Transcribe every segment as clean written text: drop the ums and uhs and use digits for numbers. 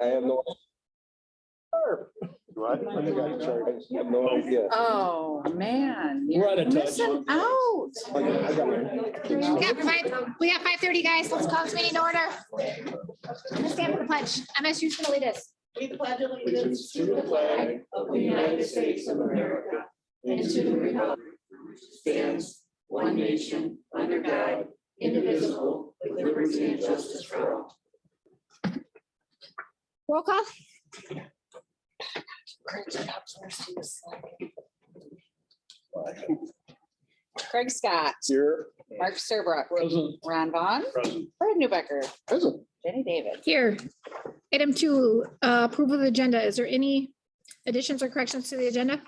I have no. What? I think I charged. I have no idea. Oh, man. We're out You're of touch. missing out. I got mine. Yeah, we got 5:30, guys. Let's call this meeting to order. Let's stand for the pledge. MSU's gonna lead us. We pledge allegiance to the flag of the United States of America and to the republic which stands one nation under God, indivisible, with liberty and justice for all. Roll call. Craig Scott, Here. Mark Serbrook, Present. Ron Vaughn, Present. Fred Newbecker, Present. Jenny David. Here. Item 2, approval of the agenda. Is there any additions or corrections to the agenda?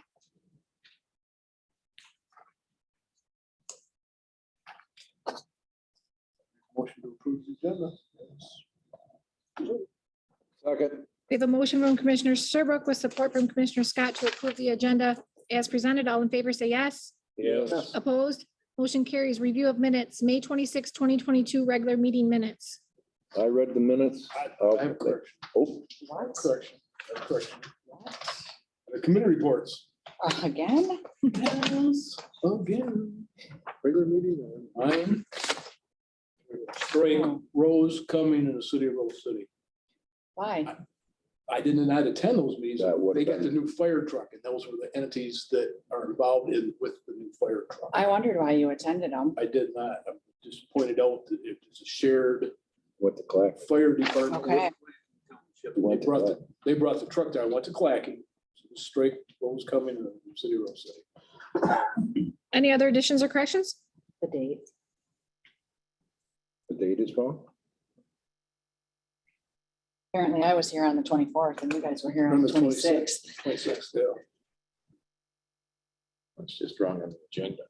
Motion to approve the agenda. Second. We have a motion from Commissioner Serbrook with support from Commissioner Scott to approve the agenda as presented. All in favor, say yes. Yes. Opposed? Motion carries. Review of minutes, May 26, 2022, regular meeting minutes. I read the minutes. I have a correction. Oh, What? Correction. Correction. The committee reports. Again? Again. Regular meeting. Mine. Strike Rose coming in the city of Rose City. Why? I did not attend those meetings. That would They have got the new fire truck and those were the entities that are involved in with the new fire truck. I wondered why you attended them. I did not, I just pointed out that it was a shared what the clack. fire department. Okay. They brought the truck there. I went to Clacking. Straight Rose coming in the city of Rose City. Any other additions or corrections? The date. The date is wrong. Apparently I was here on the 24th and you guys were here on the 26th. 26th, yeah. It's just wrong on the agenda.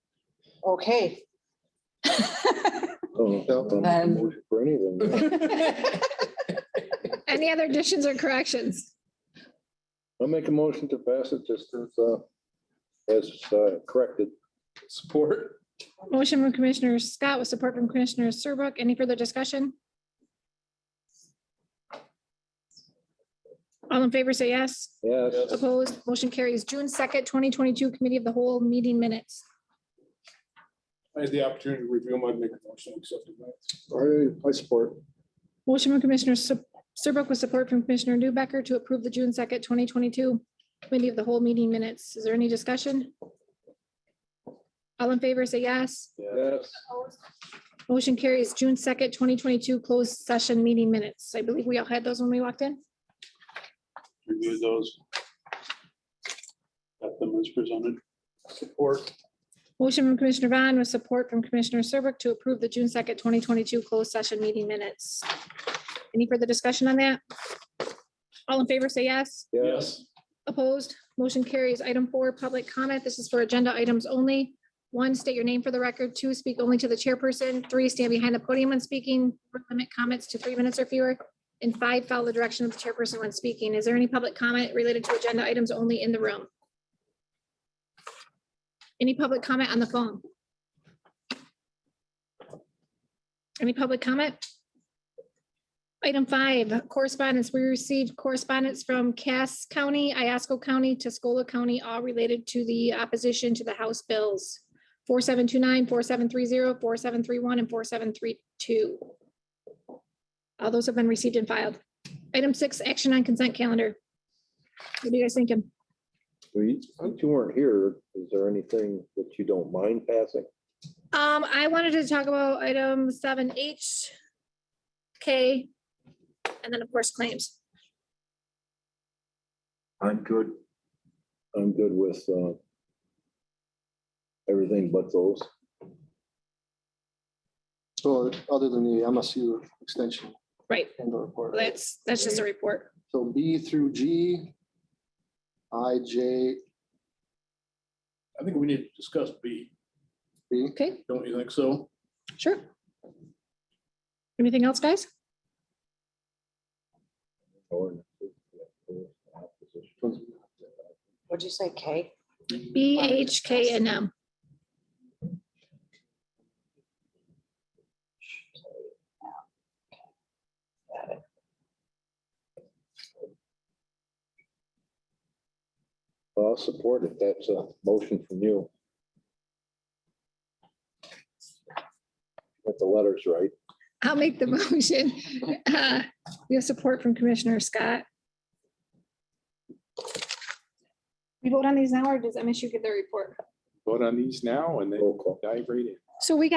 Okay. Oh, no, Then- motion for anything. Any other additions or corrections? I'll make a motion to pass it just as corrected. Support. Motion from Commissioner Scott with support from Commissioner Serbrook. Any further discussion? All in favor, say yes. Yes. Opposed? Motion carries. June 2nd, 2022, Committee of the Whole meeting minutes. I had the opportunity to review them. I'd make a motion to accept it. I support. Motion from Commissioner Serbrook with support from Commissioner Newbecker to approve the June 2nd, 2022, Committee of the Whole meeting minutes. Is there any discussion? All in favor, say yes. Yes. Motion carries. June 2nd, 2022, closed session meeting minutes. I believe we all had those when we walked in. Review those. Got them as presented. Support. Motion from Commissioner Vaughn with support from Commissioner Serbrook to approve the June 2nd, 2022 closed session meeting minutes. Any further discussion on that? All in favor, say yes. Yes. Opposed? Motion carries. Item 4, public comment. This is for agenda items only. 1, state your name for the record. 2, speak only to the chairperson. 3, stand behind the podium when speaking. Limit comments to 3 minutes or fewer. And 5, follow the direction of the chairperson when speaking. Is there any public comment related to agenda items only in the room? Any public comment on the phone? Any public comment? Item 5, correspondence. We received correspondence from Cass County, Iosco County, Tuscola County, all related to the opposition to the House bills. 4729, 4730, 4731, and 4732. All those have been received and filed. Item 6, action on consent calendar. What are you guys thinking? Since you weren't here, is there anything that you don't mind passing? I wanted to talk about item 7H, K, and then of course claims. I'm good. I'm good with everything but those. So other than the MSU extension Right, and the report. that's just a report. So B through G, I, J, I think we need to discuss B. B. Okay, Don't you think so? sure. Anything else, guys? What'd you say, Kay? B, H, K, and M. Got it. I'll support it. That's a motion from you. Get the letters right. I'll make the motion. We have support from Commissioner Scott. We vote on these now, or does MSU give their report? Vote on these now and then Roll call. dive right in. So we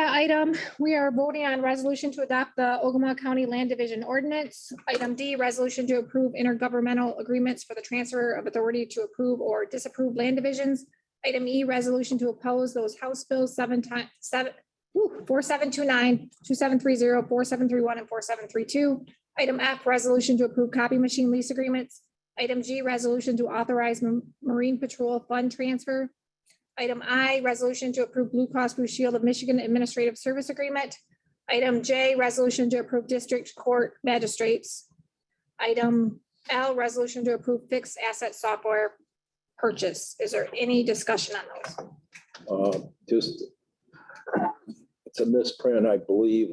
are voting on resolution to adopt the Ogemaw County Land Division Ordinance. Item D, resolution to approve intergovernmental agreements for the transfer of authority to approve or disapprove land divisions. Item E, resolution to oppose those House Bills 4729, 2730, 4731, and 4732. Item F, resolution to approve copy machine lease agreements. Item G, resolution to authorize Marine Patrol fund transfer. Item I, resolution to approve Blue Cross Blue Shield of Michigan Administrative Service Agreement. Item J, resolution to approve District Court Magistrates. Item L, resolution to approve fixed asset software purchase. Is there any discussion on those? Just, it's a misprint, I believe,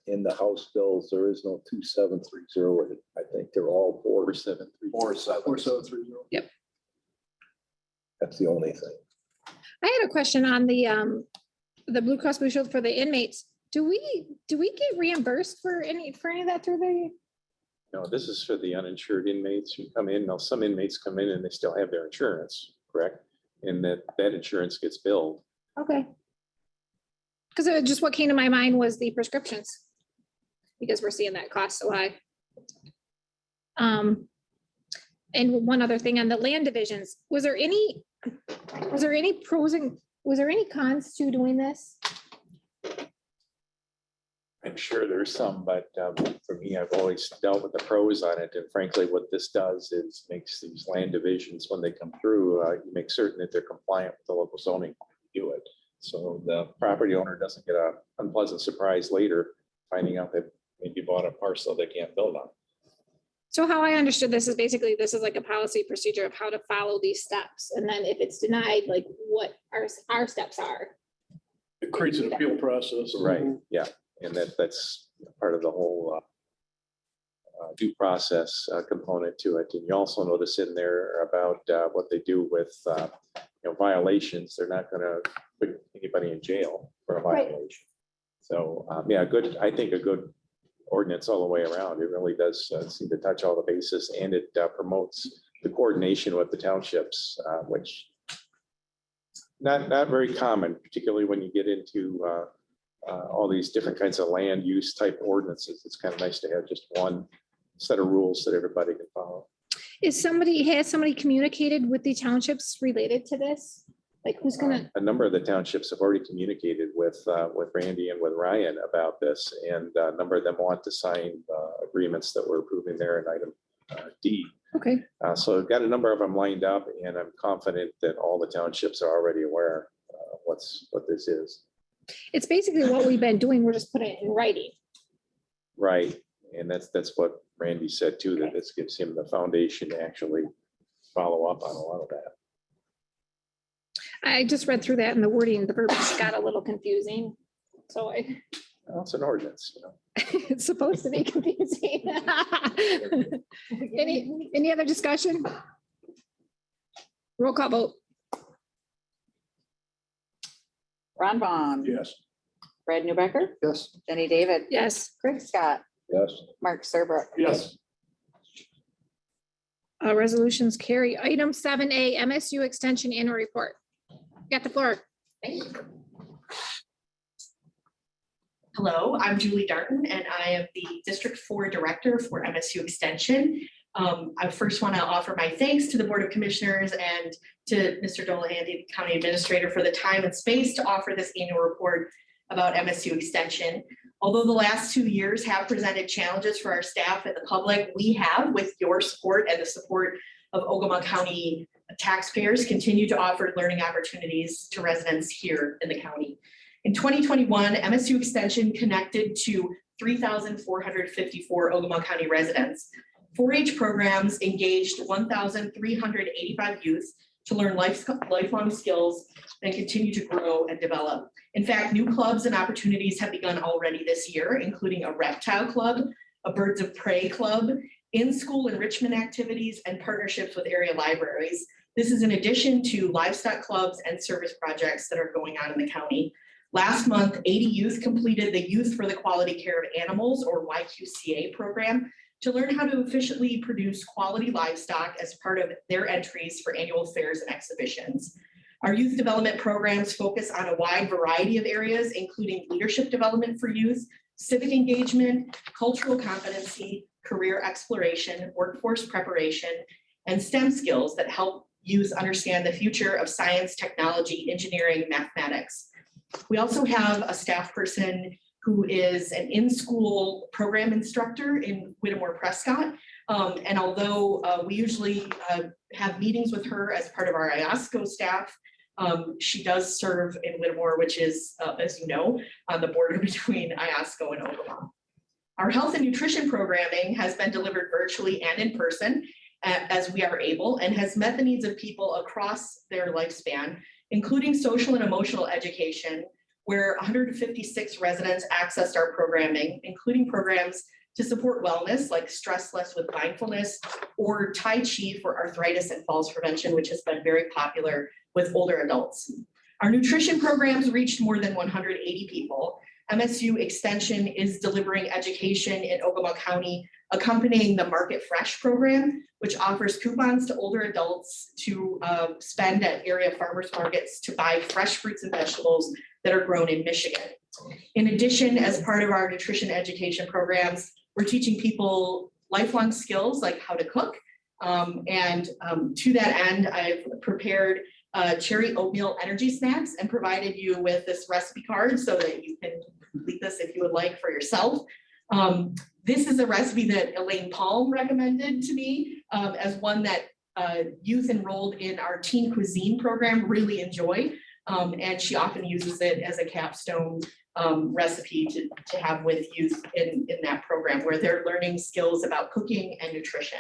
in the House bills. There is no 2730. I think they're all 4730. 4730. That's the only thing. I had a question on the Blue Cross Blue Shield for the inmates. Do we get reimbursed for any of that through the? No, this is for the uninsured inmates who come in. Now, some inmates come in and they still have their insurance, correct? And that insurance gets billed. Okay. Because just what came to my mind was the prescriptions. Because we're seeing that cost so high. And one other thing on the land divisions, was there any pros and, was there any cons to doing this? I'm sure there's some, but for me, I've always dealt with the pros on it. And frankly, what this does is makes these land divisions, when they come through, you make certain that they're compliant with the local zoning to do it. So the property owner doesn't get an unpleasant surprise later, finding out that maybe bought a parcel they can't build on. So how I understood this is basically, this is like a policy procedure of how to follow these steps. And then if it's denied, like what our steps are. It creates an appeal process. Right, yeah, and that's part of the whole due process component to it. And you also notice in there about what they do with violations. They're not gonna put anybody in jail for a Right. violation. So, yeah, I think a good ordinance all the way around. It really does seem to touch all the bases, and it promotes the coordination with the townships, which not very common, particularly when you get into all these different kinds of land use type ordinances. It's kind of nice to have just one set of rules that everybody can follow. Has somebody communicated with the townships related to this? Like who's gonna, A number of the townships have already communicated with Randy and with Ryan about this, and a number of them want to sign agreements that we're approving there in item D. okay, So I've got a number of them lined up, and I'm confident that all the townships are already aware what this is. it's basically what we've been doing. We're just putting it in writing. Right, and that's what Randy said too, that this gives him the foundation to actually follow up on a lot of that. I just read through that and the wording, the verbiage got a little confusing. So Well, it's an ordinance, it's supposed to be confusing. Any other discussion? Roll call vote. Ron Vaughn. Yes. Brad Newbecker, Yes. Jenny David, Yes. Craig Scott, Yes. Mark Serbrook. Yes. Resolutions carry. Item 7A, MSU Extension Annual Report. Got the floor. Hello, I'm Julie Darton, and I am the District 4 Director for MSU Extension. I first want to offer my thanks to the Board of Commissioners and to Mr. Dolahanty, the County Administrator, for the time and space to offer this annual report about MSU Extension. Although the last 2 years have presented challenges for our staff and the public, we have, with your support and the support of Ogemaw County taxpayers, continue to offer learning opportunities to residents here in the county. In 2021, MSU Extension connected to 3,454 Ogemaw County residents. 4-H programs engaged 1,385 youth to learn lifelong skills and continue to grow and develop. In fact, new clubs and opportunities have begun already this year, including a reptile club, a birds of prey club, in-school enrichment activities, and partnerships with area libraries. This is in addition to livestock clubs and service projects that are going on in the county. Last month, 80 youth completed the Youth for the Quality Care of Animals, or YQCA program, to learn how to efficiently produce quality livestock as part of their entries for annual fairs and exhibitions. Our youth development programs focus on a wide variety of areas, including leadership development for youth, civic engagement, cultural competency, career exploration, workforce preparation, and STEM skills that help youth understand the future of science, technology, engineering, mathematics. We also have a staff person who is an in-school program instructor in Whittemore Prescott. And although we usually have meetings with her as part of our IOSCO staff, she does serve in Whittemore, which is, as you know, on the border between IOSCO and Ogemaw. Our health and nutrition programming has been delivered virtually and in person as we are able, and has met the needs of people across their lifespan, including social and emotional education, where 156 residents accessed our programming, including programs to support wellness like Stress Less with Mindfulness, or Tai Chi for arthritis and falls prevention, which has been very popular with older adults. Our nutrition programs reached more than 180 people. MSU Extension is delivering education in Ogemaw County, accompanying the Market Fresh program, which offers coupons to older adults to spend at area farmers markets to buy fresh fruits and vegetables that are grown in Michigan. In addition, as part of our nutrition education programs, we're teaching people lifelong skills like how to cook. To that end, I've prepared cherry oatmeal energy snacks and provided you with this recipe card so that you can complete this if you would like for yourself. This is a recipe that Elaine Palm recommended to me as one that youth enrolled in our teen cuisine program really enjoy. And she often uses it as a capstone recipe to have with youth in that program where they're learning skills about cooking and nutrition.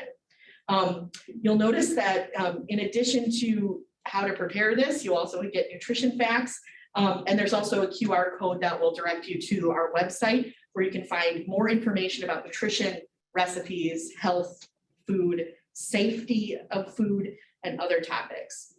You'll notice that in addition to how to prepare this, you also get nutrition facts. And there's also a QR code that will direct you to our website where you can find more information about nutrition, recipes, health, food, safety of food, and other topics.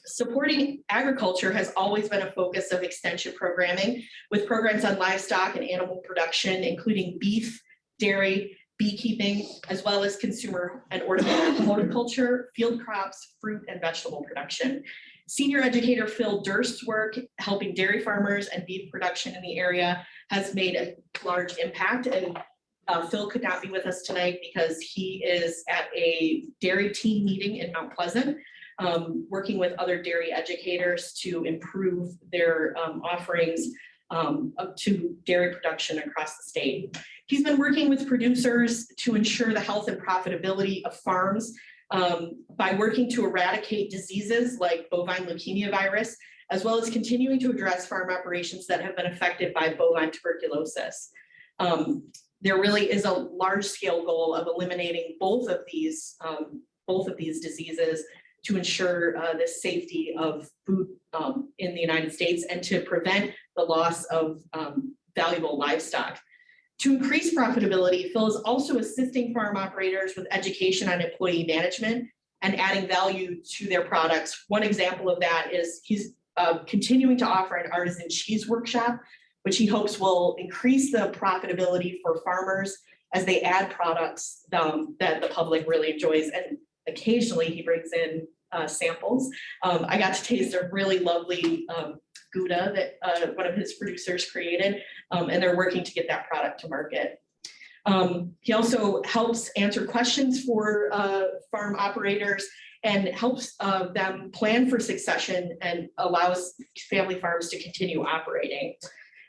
Supporting agriculture has always been a focus of extension programming, with programs on livestock and animal production, including beef, dairy, beekeeping, as well as consumer and horticulture, field crops, fruit, and vegetable production. Senior educator Phil Durst's work helping dairy farmers and beef production in the area has made a large impact. And Phil could not be with us tonight because he is at a dairy team meeting in Mount Pleasant, working with other dairy educators to improve their offerings to dairy production across the state. He's been working with producers to ensure the health and profitability of farms by working to eradicate diseases like bovine leukemia virus, as well as continuing to address farm operations that have been affected by bovine tuberculosis. There really is a large-scale goal of eliminating both of these diseases to ensure the safety of food in the United States and to prevent the loss of valuable livestock. To increase profitability, Phil is also assisting farm operators with education on employee management and adding value to their products. One example of that is he's continuing to offer an artisan cheese workshop, which he hopes will increase the profitability for farmers as they add products that the public really enjoys. And occasionally he brings in samples. I got to taste a really lovely Gouda that one of his producers created, and they're working to get that product to market. He also helps answer questions for farm operators and helps them plan for succession and allows family farms to continue operating.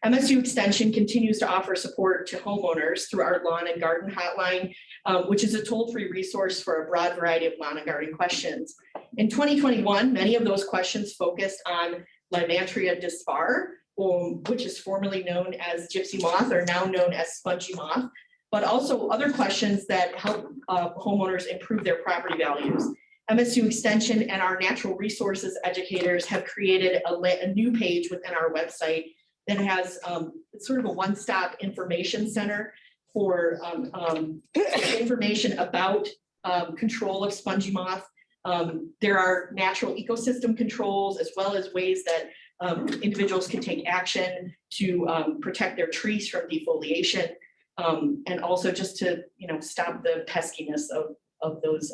MSU Extension continues to offer support to homeowners through our lawn and garden hotline, which is a toll-free resource for a broad variety of lawn and garden questions. In 2021, many of those questions focused on Lymantria dispar, which is formerly known as gypsy moth or now known as spongy moth, but also other questions that help homeowners improve their property values. MSU Extension and our natural resources educators have created a new page within our website that has sort of a one-stop information center for information about control of spongy moth, There are natural ecosystem controls as well as ways that individuals can take action to protect their trees from defoliation. And also just to, stop the peskiness of those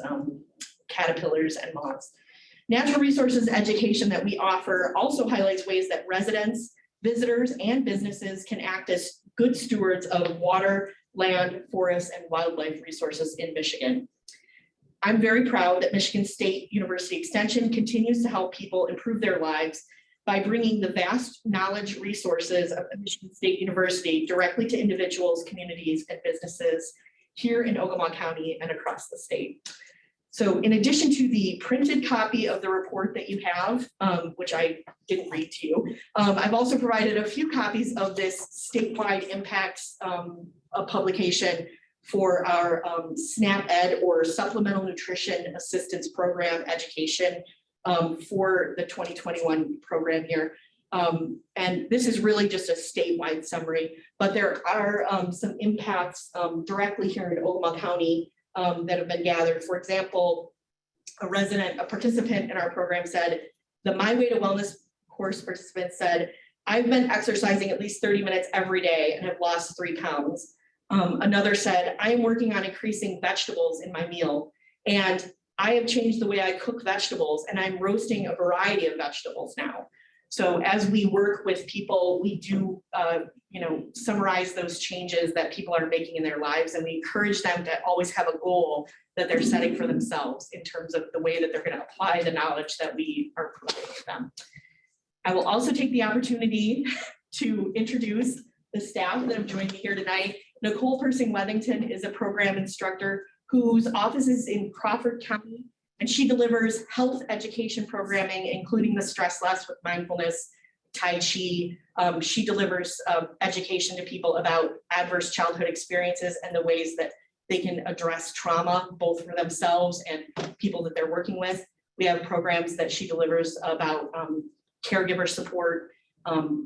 caterpillars and moths. Natural resources education that we offer also highlights ways that residents, visitors, and businesses can act as good stewards of water, land, forests, and wildlife resources in Michigan. I'm very proud that Michigan State University Extension continues to help people improve their lives by bringing the vast knowledge resources of Michigan State University directly to individuals, communities, and businesses here in Ogemaw County and across the state. So in addition to the printed copy of the report that you have, which I didn't read to you, I've also provided a few copies of this statewide impacts publication for our SNAP Ed or Supplemental Nutrition Assistance Program education for the 2021 program year. And this is really just a statewide summary, but there are some impacts directly here in Ogemaw County that have been gathered. For example, a participant in our program said, the My Way to Wellness course participant said, I've been exercising at least 30 minutes every day and have lost 3 pounds. Another said, I am working on increasing vegetables in my meal, and I have changed the way I cook vegetables, and I'm roasting a variety of vegetables now. So as we work with people, we do, summarize those changes that people are making in their lives, and we encourage them to always have a goal that they're setting for themselves in terms of the way that they're going to apply the knowledge that we are providing to them. I will also take the opportunity to introduce the staff that have joined me here tonight. Nicole Persing-Wethington is a program instructor whose office is in Crawford County, and she delivers health education programming, including the Stress Less with Mindfulness, Tai Chi. She delivers education to people about adverse childhood experiences and the ways that they can address trauma, both for themselves and people that they're working with. We have programs that she delivers about caregiver support.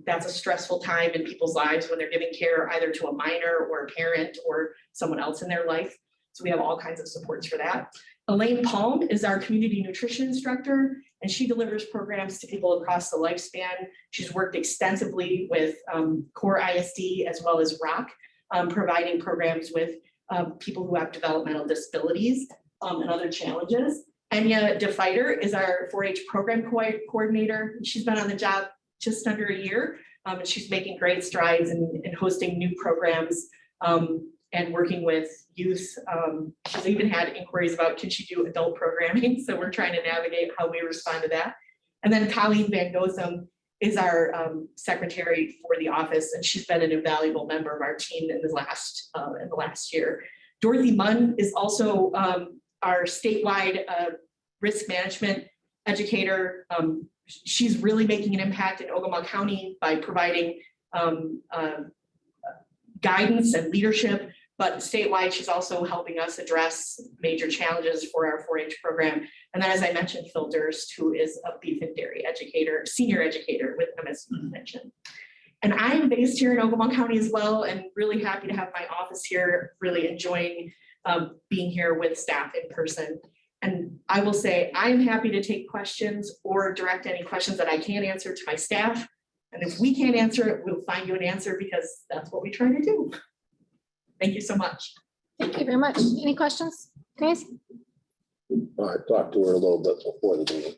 That's a stressful time in people's lives when they're giving care either to a minor or a parent or someone else in their life. So we have all kinds of supports for that. Elaine Palm is our community nutrition instructor, and she delivers programs to people across the lifespan. She's worked extensively with Core ISD as well as ROC, providing programs with people who have developmental disabilities and other challenges. Enya DeFighter is our 4-H program coordinator. She's been on the job just under a year, and she's making great strides in hosting new programs and working with youth. She's even had inquiries about, can she do adult programming? So we're trying to navigate how we respond to that. And then Colleen Van Gosum is our secretary for the office, and she's been an invaluable member of our team in the last year. Dorothy Munn is also our statewide risk management educator. She's really making an impact in Ogemaw County by providing guidance and leadership, but statewide, she's also helping us address major challenges for our 4-H program. And then, as I mentioned, Phil Durst, who is a beef and dairy educator, senior educator with MSU Extension. And I am based here in Ogemaw County as well, and really happy to have my office here, really enjoying being here with staff in person. And I will say, I am happy to take questions or direct any questions that I can't answer to my staff. And if we can't answer it, we'll find you an answer, because that's what we try to do. Thank you so much. Thank you very much. Any questions, guys? I talked to her a little bit before the meeting.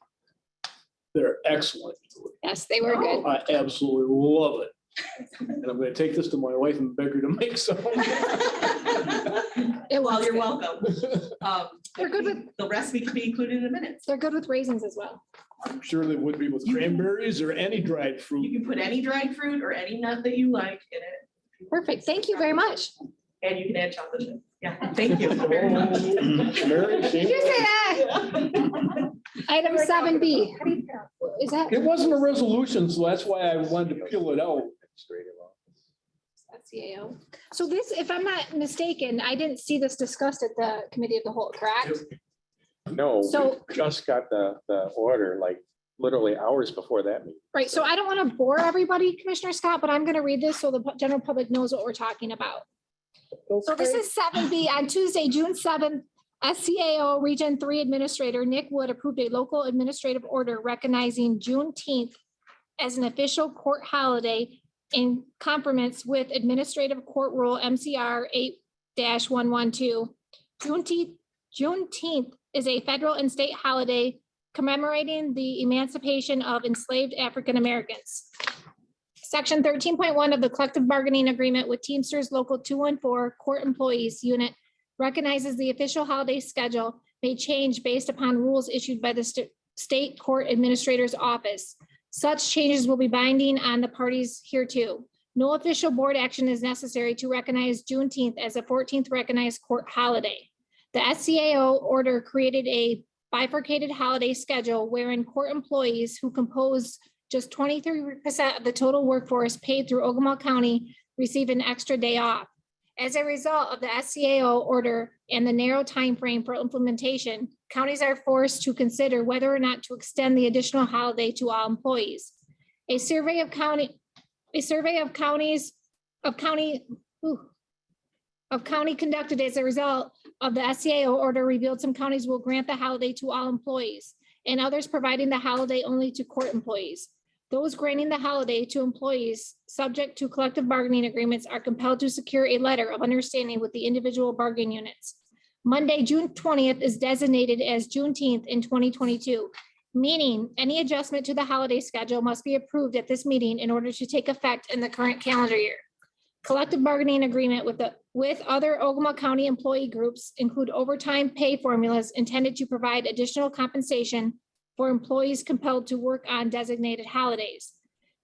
They're excellent. Yes, they were good. I absolutely love it. And I'm going to take this to my wife and beg her to make some. Well, you're welcome. They're good with, The recipe can be included in the minutes. they're good with raisins as well. I'm sure they would be with cranberries or any dried You fruit. can put any dried fruit or any nut that you like in it, Perfect. Thank you very much. and you can add chocolate chip. Yeah, thank you very much. Mary, Did you say that? Item 7B. Is that? it wasn't a resolution, so that's why I wanted to peel it out. That's CAO. So this, if I'm not mistaken, I didn't see this discussed at the committee of the whole, correct? No, So- we just got the order like literally hours before that meeting. Right, so I don't want to bore everybody, Commissioner Scott, but I'm going to read this so the general public knows what we're talking about. So this is 7B on Tuesday, June 7th. SCAO Region 3 Administrator Nick Wood approved a local administrative order recognizing Juneteenth as an official court holiday in conformance with Administrative Court Rule MCR 8-112. Juneteenth is a federal and state holiday commemorating the emancipation of enslaved African Americans. Section 13.1 of the collective bargaining agreement with Teamsters Local 214 Court Employees Unit recognizes the official holiday schedule may change based upon rules issued by the State Court Administrator's Office. Such changes will be binding on the parties hereto. No official board action is necessary to recognize Juneteenth as a 14th recognized court holiday. The SCAO order created a bifurcated holiday schedule wherein court employees who compose just 23% of the total workforce paid through Ogemaw County receive an extra day off. As a result of the SCAO order and the narrow time frame for implementation, counties are forced to consider whether or not to extend the additional holiday to all employees. A survey of county conducted as a result of the SCAO order revealed some counties will grant the holiday to all employees and others providing the holiday only to court employees. Those granting the holiday to employees subject to collective bargaining agreements are compelled to secure a letter of understanding with the individual bargaining units. Monday, June 20th is designated as Juneteenth in 2022, meaning any adjustment to the holiday schedule must be approved at this meeting in order to take effect in the current calendar year. Collective bargaining agreement with other Ogemaw County employee groups include overtime pay formulas intended to provide additional compensation for employees compelled to work on designated holidays.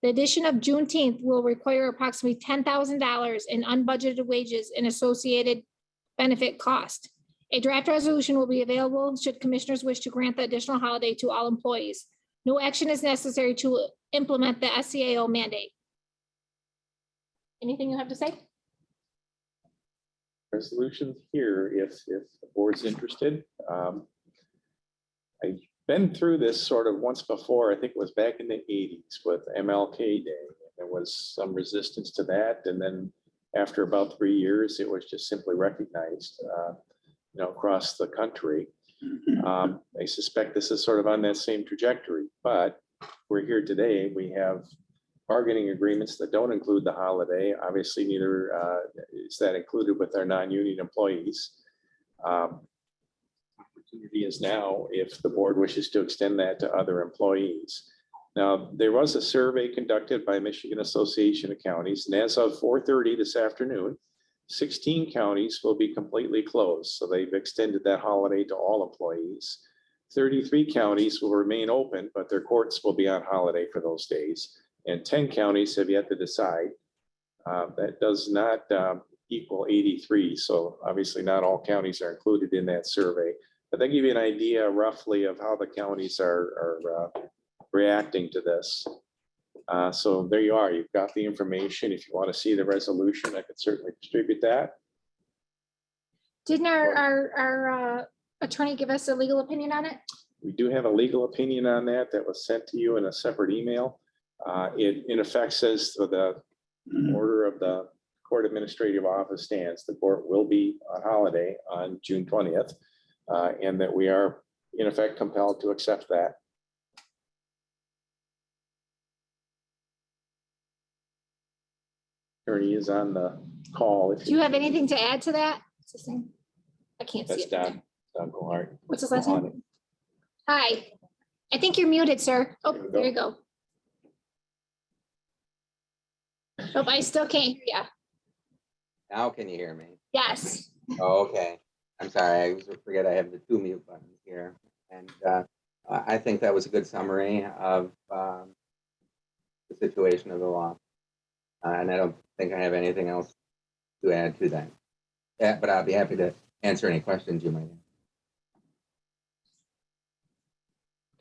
The addition of Juneteenth will require approximately $10,000 in unbudgeted wages and associated benefit cost. A draft resolution will be available should commissioners wish to grant the additional holiday to all employees. No action is necessary to implement the SCAO mandate. Anything you have to say? Resolutions here, if the board's interested. I've been through this sort of once before. I think it was back in the 80s with MLK Day. There was some resistance to that. And then after about 3 years, it was just simply recognized, across the country. I suspect this is sort of on that same trajectory, but we're here today. We have bargaining agreements that don't include the holiday. Obviously, neither is that included with our non-union employees. Opportunity is now if the board wishes to extend that to other employees. Now, there was a survey conducted by Michigan Association of Counties, and as of 4:30 this afternoon, 16 counties will be completely closed. So they've extended that holiday to all employees. 33 counties will remain open, but their courts will be on holiday for those days. And 10 counties have yet to decide. That does not equal 83. So obviously not all counties are included in that survey, but they give you an idea roughly of how the counties are reacting to this. So there you are. You've got the information. If you want to see the resolution, I could certainly distribute that. Didn't our attorney give us a legal opinion on it? We do have a legal opinion on that that was sent to you in a separate email. It in effect says so the order of the court administrative office stands. The court will be on holiday on June 20th, and that we are in effect compelled to accept that. Attorney is on the call. Do you have anything to add to that? It's the same. I can't see That's it. Don Goulart. What's his last name? Hi. I think you're muted, sir. Oh, there you go. Nope, I still can't hear you. Now can you hear me? Yes. Oh, okay. I'm sorry. I always forget I have the 2 mute buttons here. And I think that was a good summary of the situation of the law. And I don't think I have anything else to add to that. Yeah, but I'll be happy to answer any questions you might have.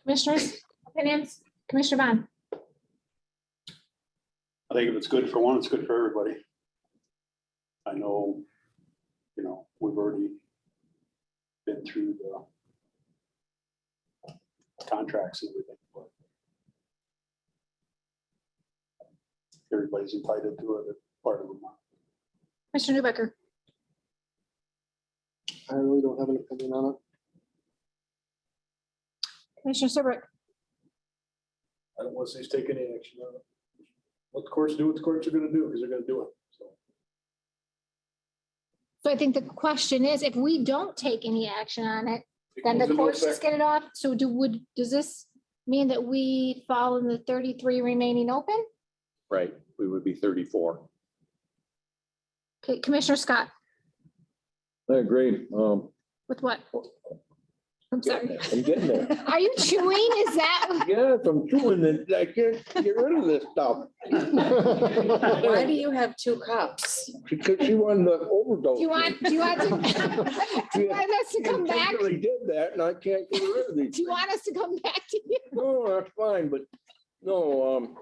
Commissioners, opinions? Commissioner Bond. I think if it's good for one, it's good for everybody. I know, we've already been through the contracts and everything, but everybody's entitled to it, part of them. Commissioner Newbecker. I really don't have an opinion on it. Commissioner Serbrook, I don't want to say he's taking any action on it. Let the courts do what the courts are gonna do, because they're gonna do it, so. so I think the question is, if we don't take any action on it, It then the goes into courts just effect. get it off. So does this mean that we fall in the 33 remaining open? Right, we would be 34. Okay, Commissioner Scott, I agree. with what? I'm sorry. I'm getting there. Are you chewing? Is that? Yes, I'm chewing it. I can't get rid of this stuff. Why do you have two cups? Because she wanted to overdose. Do you want us to come And back? Kimberly did that and I can't get rid of these. Do you want us to come back to you? No, that's fine, but no,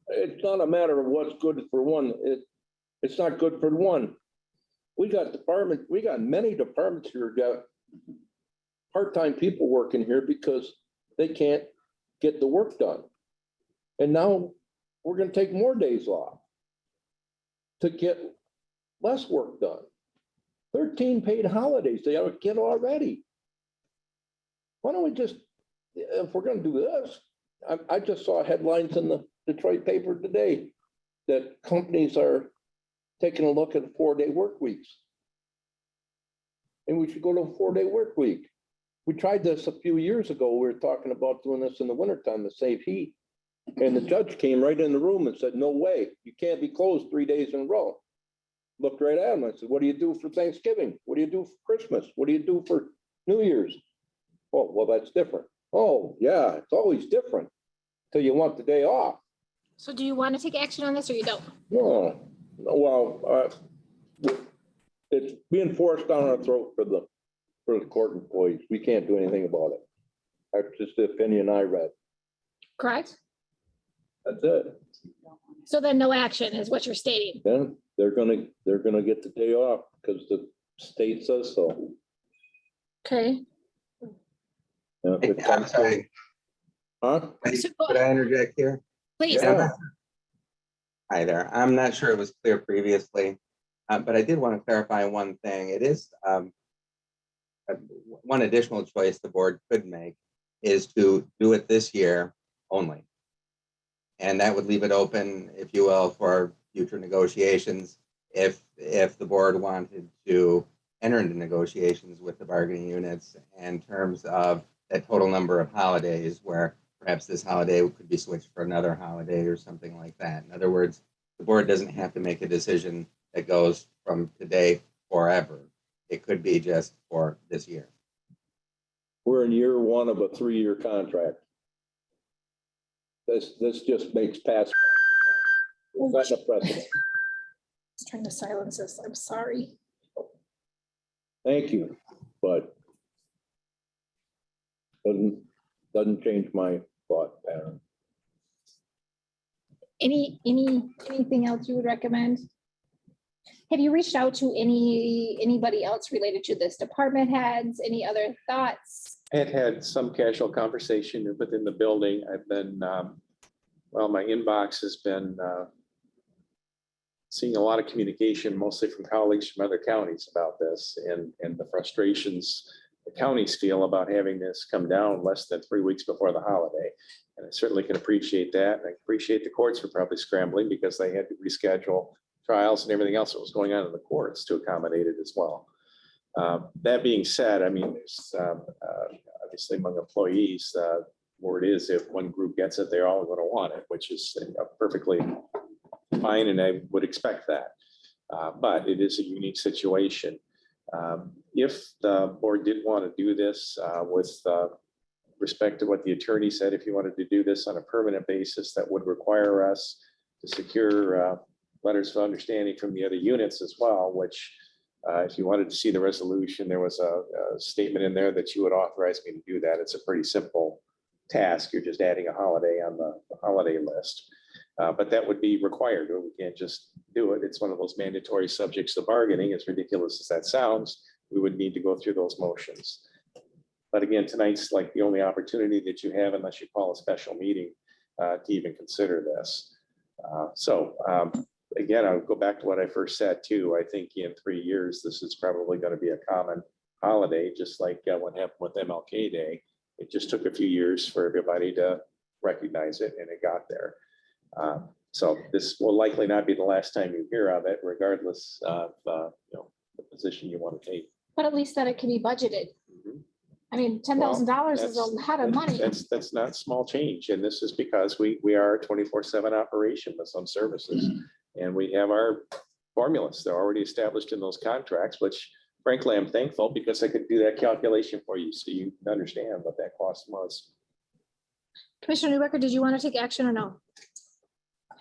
it's not a matter of what's good for one. It's not good for one. We got many departments here got part-time people working here because they can't get the work done. And now we're gonna take more days off to get less work done. 13 paid holidays they ought to get already. Why don't we just, if we're gonna do this, I just saw headlines in the Detroit paper today that companies are taking a look at 4-day work weeks. And we should go to a 4-day work week. We tried this a few years ago. We were talking about doing this in the wintertime to save heat. And the judge came right in the room and said, no way, you can't be closed 3 days in a row. Looked right at him. I said, what do you do for Thanksgiving? What do you do for Christmas? What do you do for New Year's? Oh, well, that's different. Oh, yeah, it's always different till you want the day off. So do you want to take action on this or you don't? No, well, it's being forced down our throat for the court employees. We can't do anything about it. That's just the opinion I read. Correct? That's it. So then no action is what you're stating. Then they're gonna get the day off because the state says so. Okay. If it I'm comes to- sorry, Huh? could I interject here? Please. Yeah. Hi there. I'm not sure it was clear previously, but I did want to clarify one thing. It is one additional choice the board could make is to do it this year only. And that would leave it open, if you will, for future negotiations. If the board wanted to enter into negotiations with the bargaining units in terms of that total number of holidays, where perhaps this holiday could be switched for another holiday or something like that. In other words, the board doesn't have to make a decision that goes from today forever. It could be just for this year. We're in year one of a 3-year contract. This just makes past. We're setting a precedent. Just trying to silence this. I'm sorry. Thank you, but doesn't change my thought pattern. Anything else you would recommend? Have you reached out to anybody else related to this? Department heads, any other thoughts? I had some casual conversation within the building. I've been, well, my inbox has been seeing a lot of communication, mostly from colleagues from other counties about this and the frustrations the counties feel about having this come down less than 3 weeks before the holiday. And I certainly can appreciate that. And I appreciate the courts for probably scrambling because they had to reschedule trials and everything else that was going on in the courts to accommodate it as well. That being said, I mean, there's obviously among employees, word is if one group gets it, they're all going to want it, which is perfectly fine, and I would expect that. But it is a unique situation. If the board did want to do this with respect to what the attorney said, if you wanted to do this on a permanent basis, that would require us to secure letters of understanding from the other units as well, which if you wanted to see the resolution, there was a statement in there that you would authorize me to do that. It's a pretty simple task. You're just adding a holiday on the holiday list. But that would be required. We can't just do it. It's one of those mandatory subjects of bargaining. As ridiculous as that sounds, we would need to go through those motions. But again, tonight's like the only opportunity that you have, unless you call a special meeting, to even consider this. again, I'll go back to what I first said too. I think in 3 years, this is probably going to be a common holiday, just like what happened with MLK Day. It just took a few years for everybody to recognize it, and it got there. So this will likely not be the last time you hear of it, regardless of the position you want to take. But at least that it can be budgeted. Mhm. I mean, $10,000 is a lot of money. That's not small change, and this is because we are a 24/7 operation with some services, and we have our formulas. They're already established in those contracts, which frankly, I'm thankful because I could do that calculation for you, so you understand what that cost was. Commissioner Newbecker, did you want to take action or no?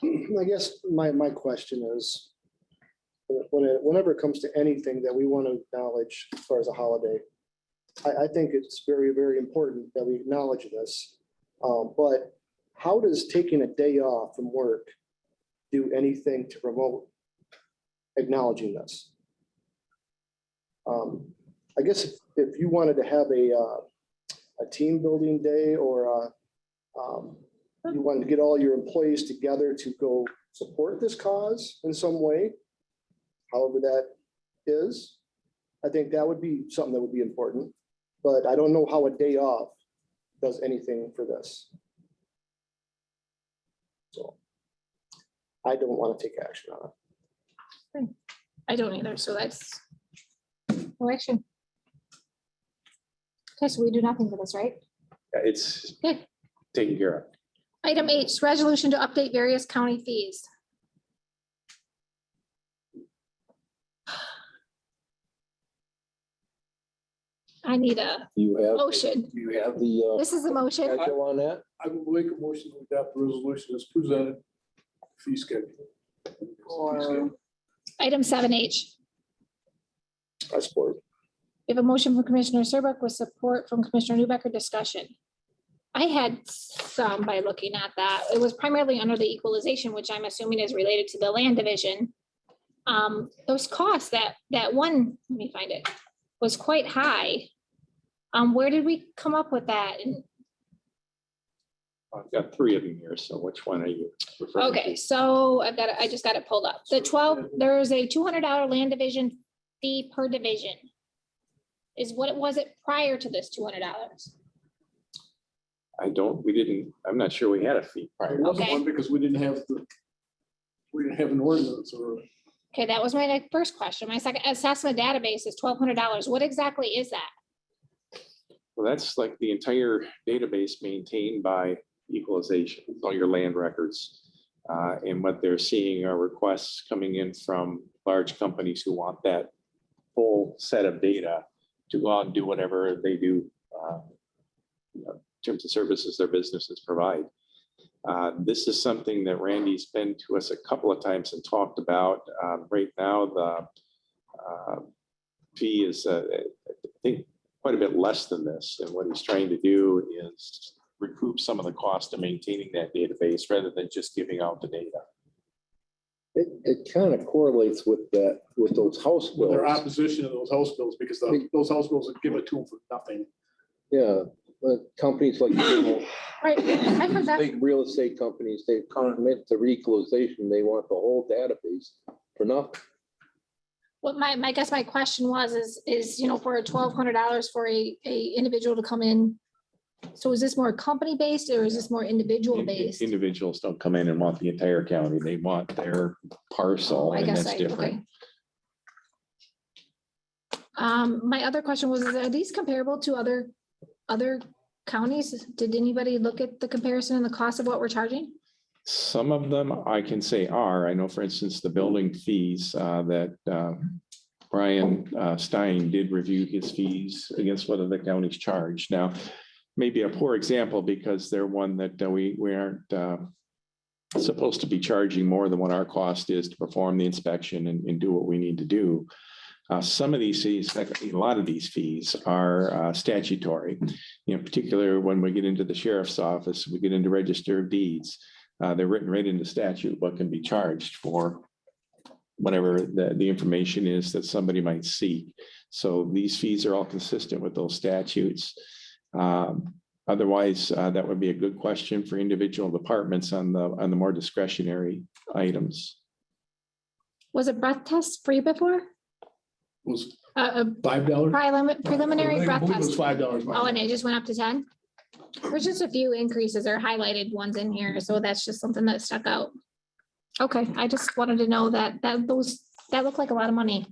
I guess my question is, whenever it comes to anything that we want to acknowledge as far as a holiday, I think it's very, very important that we acknowledge this. But how does taking a day off from work do anything to promote acknowledging this? I guess if you wanted to have a team building day, or you wanted to get all your employees together to go support this cause in some way, however that is, I think that would be something that would be important. But I don't know how a day off does anything for this. So I don't want to take action on it. I don't either, so that's no action. Okay, so we do nothing for this, right? It's Okay. taken care of. Item H, resolution to update various county fees. I need a You have, motion. you have the This is a motion. schedule on that? I will make a motion to adopt the resolution as presented. Fee schedule. Or Item 7H. I support. We have a motion from Commissioner Serbuk with support from Commissioner Newbecker. Discussion. I had some by looking at that. It was primarily under the equalization, which I'm assuming is related to the land division. Those costs, that one, let me find it, was quite high. Where did we come up with that? And I've got 3 of them here, so which one are you referring to? okay, so I just got it pulled up. The 12, there's a $200 land division fee per division. Is what it was it prior to this $200? I'm not sure we had a fee There prior. wasn't Okay. one because we didn't have an ordinance or. Okay, that was my first question. My second assessment database is $1,200. What exactly is that? Well, that's like the entire database maintained by equalization, all your land records. And what they're seeing are requests coming in from large companies who want that full set of data to go out and do whatever they do in terms of services their businesses provide. This is something that Randy's been to us a couple of times and talked about. Right now, the fee is, I think, quite a bit less than this. And what he's trying to do is recoup some of the cost of maintaining that database rather than just giving out the data. It kind of correlates with that, with those house With their bills. opposition to those house bills, because those house bills would give it to them for nothing. Yeah, but companies like, Right, I heard that. big real estate companies, they commit to equalization, they want the whole database for nothing. What my guess, my question was, is, for $1,200 for a individual to come in. So is this more company based or is this more individual based? Individuals don't come in and want the entire county. They want their parcel, I and guess that's okay. different. My other question was, are these comparable to other counties? Did anybody look at the comparison and the cost of what we're charging? Some of them I can say are. I know, for instance, the building fees that Brian Stein did review his fees against what other counties charge. Now, maybe a poor example because they're one that we aren't supposed to be charging more than what our cost is to perform the inspection and do what we need to do. Some of these fees, a lot of these fees are statutory. In particular, when we get into the sheriff's office, we get into register of deeds. They're written right into statute, what can be charged for whatever the information is that somebody might seek. So these fees are all consistent with those statutes. Otherwise, that would be a good question for individual departments on the more discretionary items. Was a breath test free before? Was A $5. preliminary breath It was test. $5. Oh, and it just went up to 10? There's just a few increases or highlighted ones in here, so that's just something that stuck out. Okay, I just wanted to know that looked like a lot of money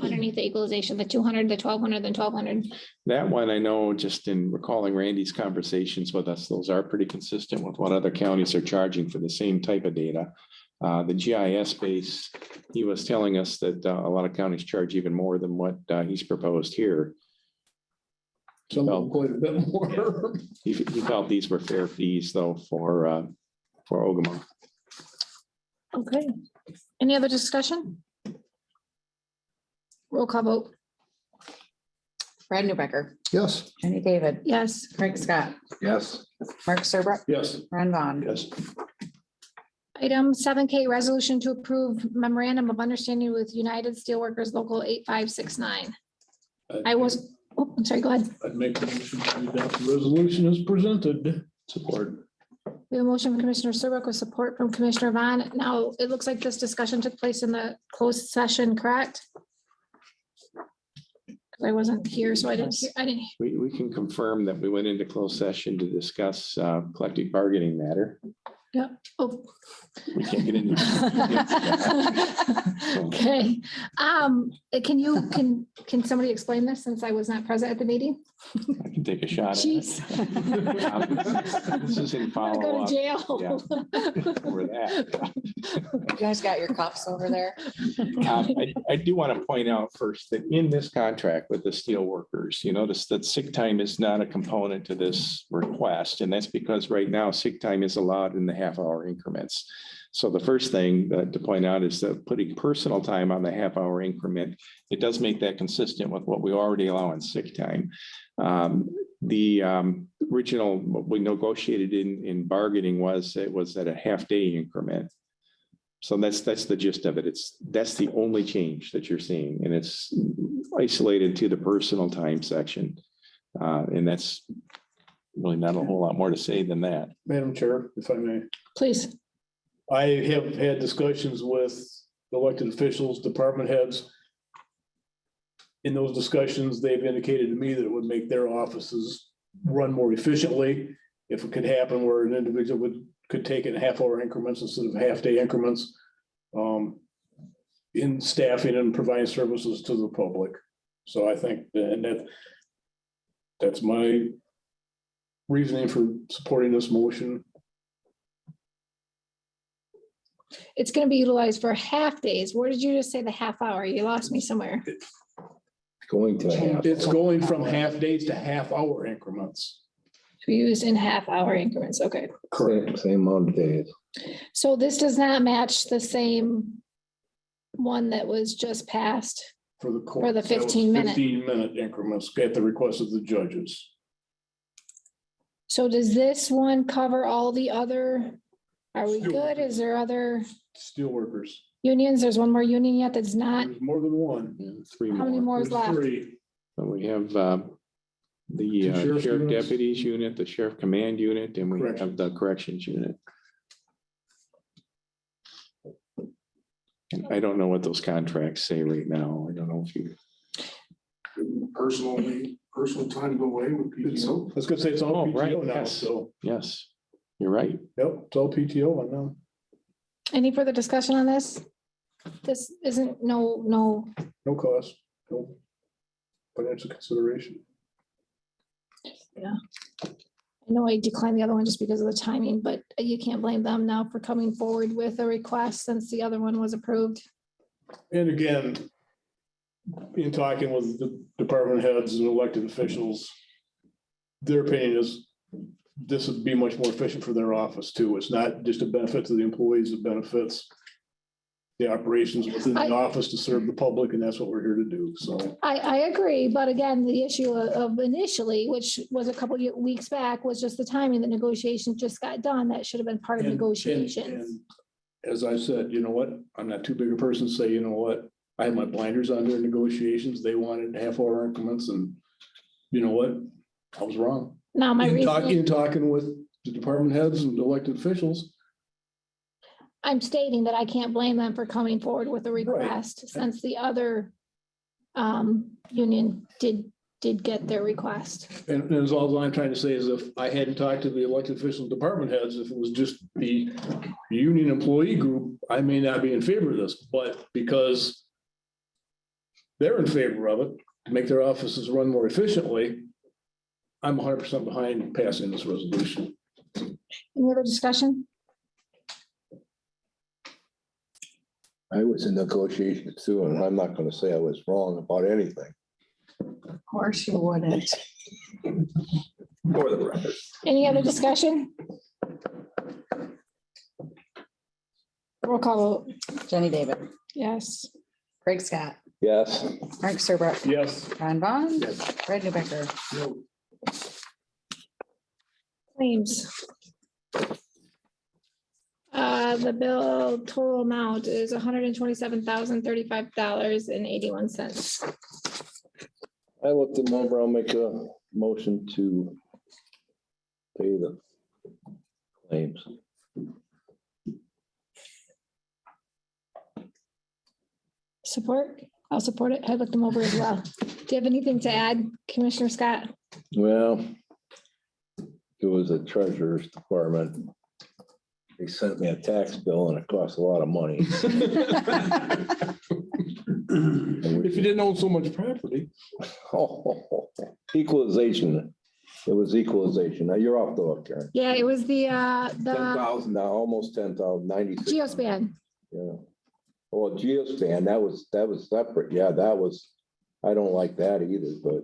underneath the equalization, the 200, the 1,200, then 1,200. That one, I know, just in recalling Randy's conversations with us, those are pretty consistent with what other counties are charging for the same type of data. The GIS base, he was telling us that a lot of counties charge even more than what he's proposed here. Some of them quite a bit more. He felt these were fair fees though for Ogemaw. Okay, any other discussion? Roll call vote. Brad Newbecker, Yes. Jenny David, Yes. Craig Scott, Yes. Mark Serbrook, Yes. Ron Vaughn. Yes. Item 7K, resolution to approve memorandum of understanding with United Steelworkers Local 8569. I'm sorry, go ahead. I'd make a motion to adopt the resolution as presented. Support. We have a motion from Commissioner Serbrook with support from Commissioner Vaughn. Now, it looks like this discussion took place in the closed session, correct? I wasn't here, so I didn't. We can confirm that we went into closed session to discuss collective bargaining matter. Yeah. Oh. We can't get into. Okay. Can somebody explain this since I was not present at the meeting? I can take a shot at it. Jeez. This is in I'm gonna go follow to up jail. for that. You guys got your cups over there? I do want to point out first that in this contract with the steel workers, you notice that sick time is not a component to this request. And that's because right now sick time is allowed in the half-hour increments. So the first thing to point out is that putting personal time on the half-hour increment, it does make that consistent with what we already allow in sick time. The original, what we negotiated in bargaining was at a half-day increment. So that's the gist of it. That's the only change that you're seeing, and it's isolated to the personal time section. And that's really not a whole lot more to say than that. Madam Chair, if I may. Please. I have had discussions with elected officials, department heads. In those discussions, they've indicated to me that it would make their offices run more efficiently if it could happen where an individual could take it in half-hour increments instead of half-day increments in staffing and providing services to the public. So I think that's my reasoning for supporting this motion. It's going to be utilized for half days. Where did you just say the half hour? You lost me somewhere. Going to half. It's going from half days to half-hour increments. To be used in half hour increments. Okay. Same amount of days. So this does not match the same one that was just passed. For the court. For the 15-minute. 15-minute increments at the request of the judges. So does this one cover all the other? Are we Still- good? Is there other Steelworkers. unions? There's one more union yet that's not. There's more than one. Yeah, three How many more. more is There's left? 3. So we have the Sheriff's sheriff units. deputies unit, the sheriff command unit, and we have Corrections. the corrections unit. And I don't know what those contracts say right now. I don't know if you, Personal time away with I PTO. was gonna say it's all Oh, right, PTO now, yes. so, yes, you're right. yep, it's all PTO I know. Any further discussion on this? This isn't, no, No cost, no financial consideration. I know I declined the other one just because of the timing, but you can't blame them now for coming forward with a request since the other one was approved. And again, in talking with the department heads and elected officials, their opinion is this would be much more efficient for their office too. It's not just a benefit to the employees, it benefits the operations within the office to serve the public, and that's what we're here to do, so. I agree, but again, the issue of initially, which was a couple of weeks back, was just the timing. The negotiations just got done. That should have been part of And- negotiations. and As I said, you know what, I'm not too big a person to say, you know what, I had my blinders on during negotiations, they wanted half-hour increments, and you know what, I was wrong. Now, my In reason, talking with the department heads and elected officials, I'm stating that I can't blame them for coming forward with a request since the other union did get their request. And as all I'm trying to say is if I hadn't talked to the elected official department heads, if it was just the union employee group, I may not be in favor of this, but because they're in favor of it, to make their offices run more efficiently, I'm 100% behind passing this resolution. Any other discussion? I was in negotiations too, and I'm not gonna say I was wrong about anything. Of course you wouldn't. For the record. Any other discussion? Roll call vote. Jenny David, Yes. Craig Scott, Yes. Mark Serbrook, Yes. Ron Vaughn, Yes. Brad Newbecker. Claims. The bill total amount is $127,035.81. I looked them over. I'll make a motion to pay the claims. Support? I'll support it. I looked them over as well. Do you have anything to add, Commissioner Scott? Well, it was a treasurer's department. They sent me a tax bill and it cost a lot of money. If you didn't own so much property. Equalization. It was equalization. Now you're off the hook, Karen. Yeah, it was the 10,000 now, almost 10,000, 96. Geospan. Yeah. Well, Geospan, that was separate. Yeah, that was, I don't like that either, but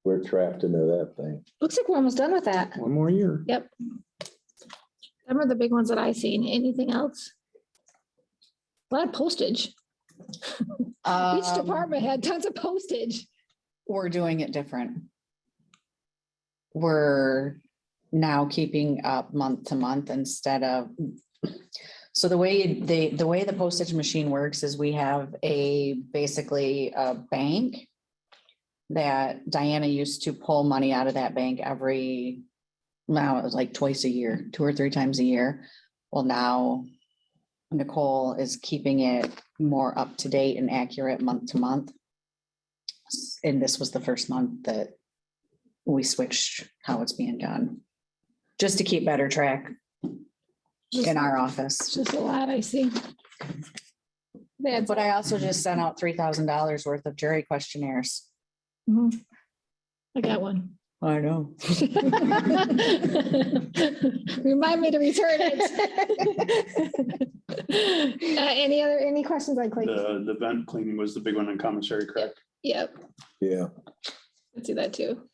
we're trapped into that thing. Looks like we're almost done with that. One more year. Yep. Them are the big ones that I've seen. Anything else? A lot of postage. Each department had tons of postage. We're doing it different. We're now keeping up month to month instead of. So the way the postage machine works is we have basically a bank that Diana used to pull money out of that bank now it was like twice a year, 2 or 3 times a year. Well, now Nicole is keeping it more up to date and accurate month to month. And this was the first month that we switched how it's being done, just to keep better track in our office. Just a lot I see. That's But I also just sent out $3,000 worth of jury questionnaires. Mhm. I got one. I know. Remind me to return it. Any questions on claims? The vent cleaning was the big one on commissary, correct? Yep, Yeah, let's do that too.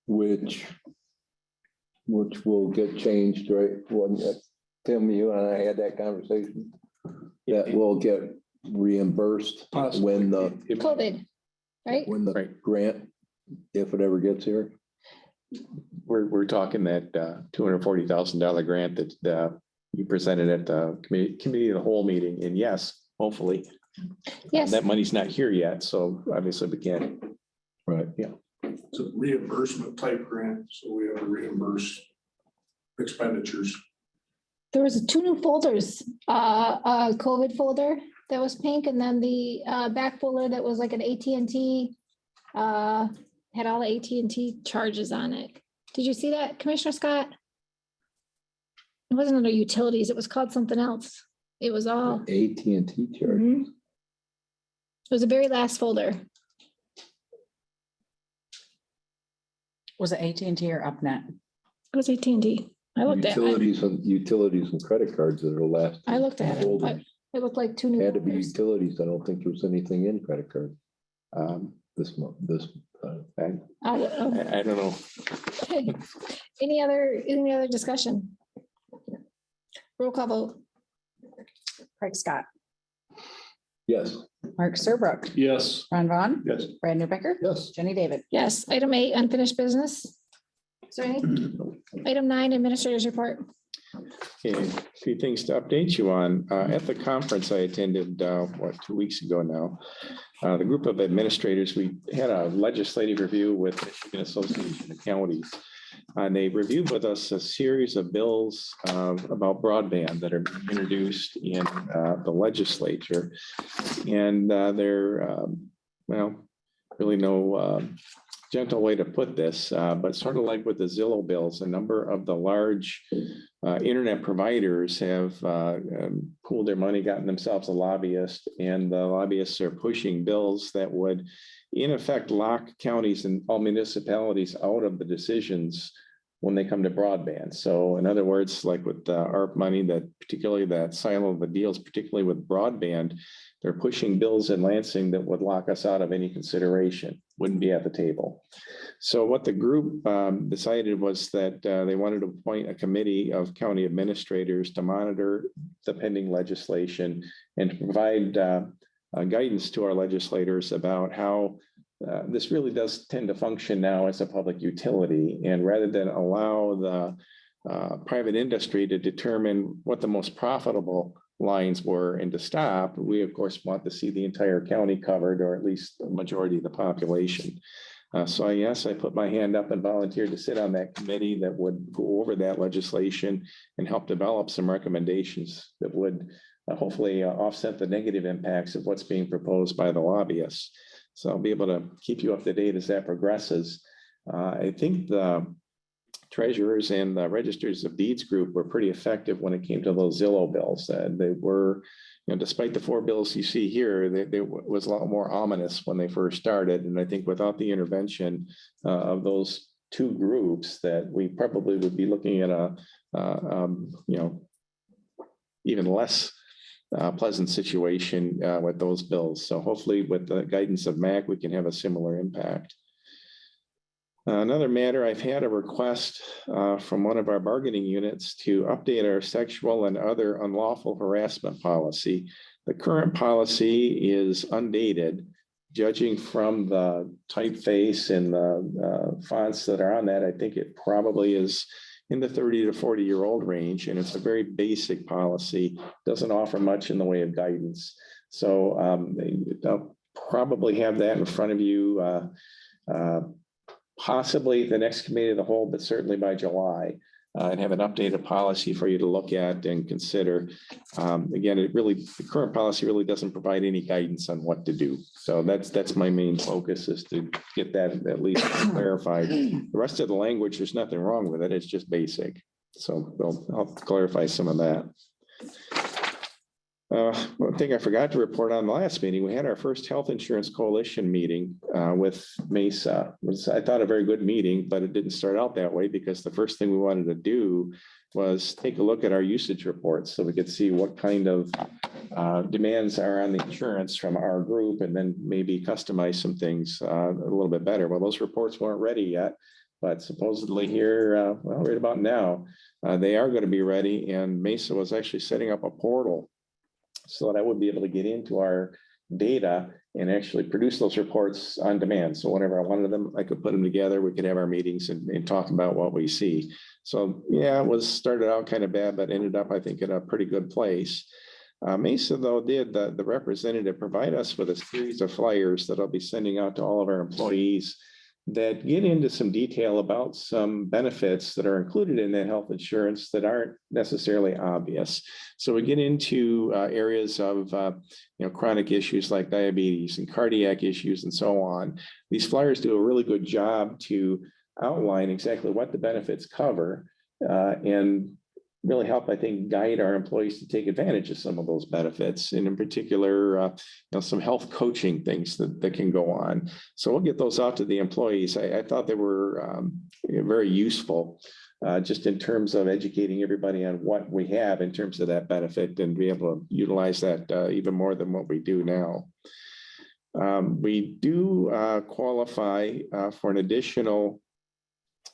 which will get changed, right? When Tim, you and I had that conversation. That will get reimbursed when the COVID, right? Right. grant, if it ever gets here. We're talking that $240,000 grant that you presented at the committee of the whole meeting. And yes, hopefully. Yes. That money's not here yet, so obviously we can't. Right. Yeah. It's a reimbursement type grant, so we have to reimburse expenditures. There was 2 new folders, a COVID folder that was pink, and then the back folder that was like an AT&T, had all the AT&T charges on it. Did you see that, Commissioner Scott? It wasn't under utilities, it was called something else. It was all, AT&T charge. Mhm. It was the very last folder. Was it AT&T or UpNet? It was AT&T. I looked at it. Utilities and credit cards that are the last. I looked at it, but it looked like 2 new. Had to be folders. utilities. I don't think there was anything in credit card this month, this. I I don't know. Any other discussion? Roll call vote. Craig Scott, Yes. Mark Serbrook, Yes. Ron Vaughn, Yes. Brad Newbecker, Yes. Jenny David. Yes, item 8, unfinished business. Is there any? Item 9, administrators report. Okay, a few things to update you on. At the conference I attended, 2 weeks ago now, the group of administrators, we had a legislative review with Michigan Association of Counties. And they reviewed with us a series of bills about broadband that are being introduced in the legislature. And well, really no gentle way to put this, but sort of like with the Zillow bills, a number of the large internet providers have pooled their money, gotten themselves a lobbyist, and the lobbyists are pushing bills that would, in effect, lock counties and all municipalities out of the decisions when they come to broadband. So in other words, like with the ARP money, that particularly that silo of the deals, particularly with broadband, they're pushing bills in Lansing that would lock us out of any consideration, wouldn't be at the table. So what the group decided was that they wanted to appoint a committee of county administrators to monitor the pending legislation and to provide guidance to our legislators about how this really does tend to function now as a public utility. And rather than allow the private industry to determine what the most profitable lines were and to stop, we of course want to see the entire county covered, or at least the majority of the population. So yes, I put my hand up and volunteered to sit on that committee that would go over that legislation and help develop some recommendations that would hopefully offset the negative impacts of what's being proposed by the lobbyists. So I'll be able to keep you up to date as that progresses. I think the treasurers and the registers of deeds group were pretty effective when it came to those Zillow bills. They were, despite the 4 bills you see here, they was a lot more ominous when they first started. And I think without the intervention of those 2 groups, that we probably would be looking at a, even less pleasant situation with those bills. So hopefully with the guidance of MAC, we can have a similar impact. Another matter, I've had a request from one of our bargaining units to update our sexual and other unlawful harassment policy. The current policy is undated. Judging from the typeface and the fonts that are on that, I think it probably is in the 30 to 40-year-old range, and it's a very basic policy, doesn't offer much in the way of guidance. So I'll probably have that in front of you possibly the next committee of the whole, but certainly by July, and have an updated policy for you to look at and consider. Again, the current policy really doesn't provide any guidance on what to do. So that's my main focus, is to get that at least clarified. The rest of the language, there's nothing wrong with it. It's just basic. So I'll clarify some of that. One thing I forgot to report on the last meeting, we had our first health insurance coalition meeting with Mesa. It was, I thought, a very good meeting, but it didn't start out that way, because the first thing we wanted to do was take a look at our usage reports so we could see what kind of demands are on the insurance from our group, and then maybe customize some things a little bit better. Well, those reports weren't ready yet, but supposedly here, right about now, they are going to be ready. And Mesa was actually setting up a portal so that I would be able to get into our data and actually produce those reports on demand. So whenever I wanted them, I could put them together. We could have our meetings and talk about what we see. So yeah, it was started out kind of bad, but ended up, I think, in a pretty good place. Mesa, though, did the representative provide us with a series of flyers that I'll be sending out to all of our employees that get into some detail about some benefits that are included in that health insurance that aren't necessarily obvious. So we get into areas of chronic issues like diabetes and cardiac issues and so on. These flyers do a really good job to outline exactly what the benefits cover and really help, I think, guide our employees to take advantage of some of those benefits, and in particular, some health coaching things that can go on. So we'll get those out to the employees. I thought they were very useful, just in terms of educating everybody on what we have in terms of that benefit, and be able to utilize that even more than what we do now. We do qualify for an additional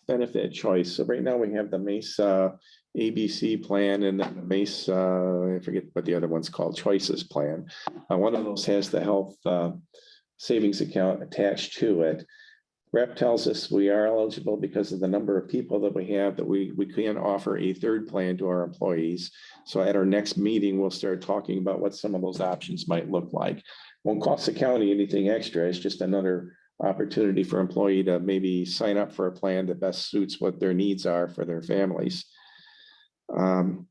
benefit choice. So right now we have the Mesa ABC plan and then the Mesa, I forget what the other one's called, Choices plan. One of those has the health savings account attached to it. Rep tells us we are eligible because of the number of people that we have, that we can offer a third plan to our employees. So at our next meeting, we'll start talking about what some of those options might look like. Won't cost the county anything extra. It's just another opportunity for employee to maybe sign up for a plan that best suits what their needs are for their families. Now,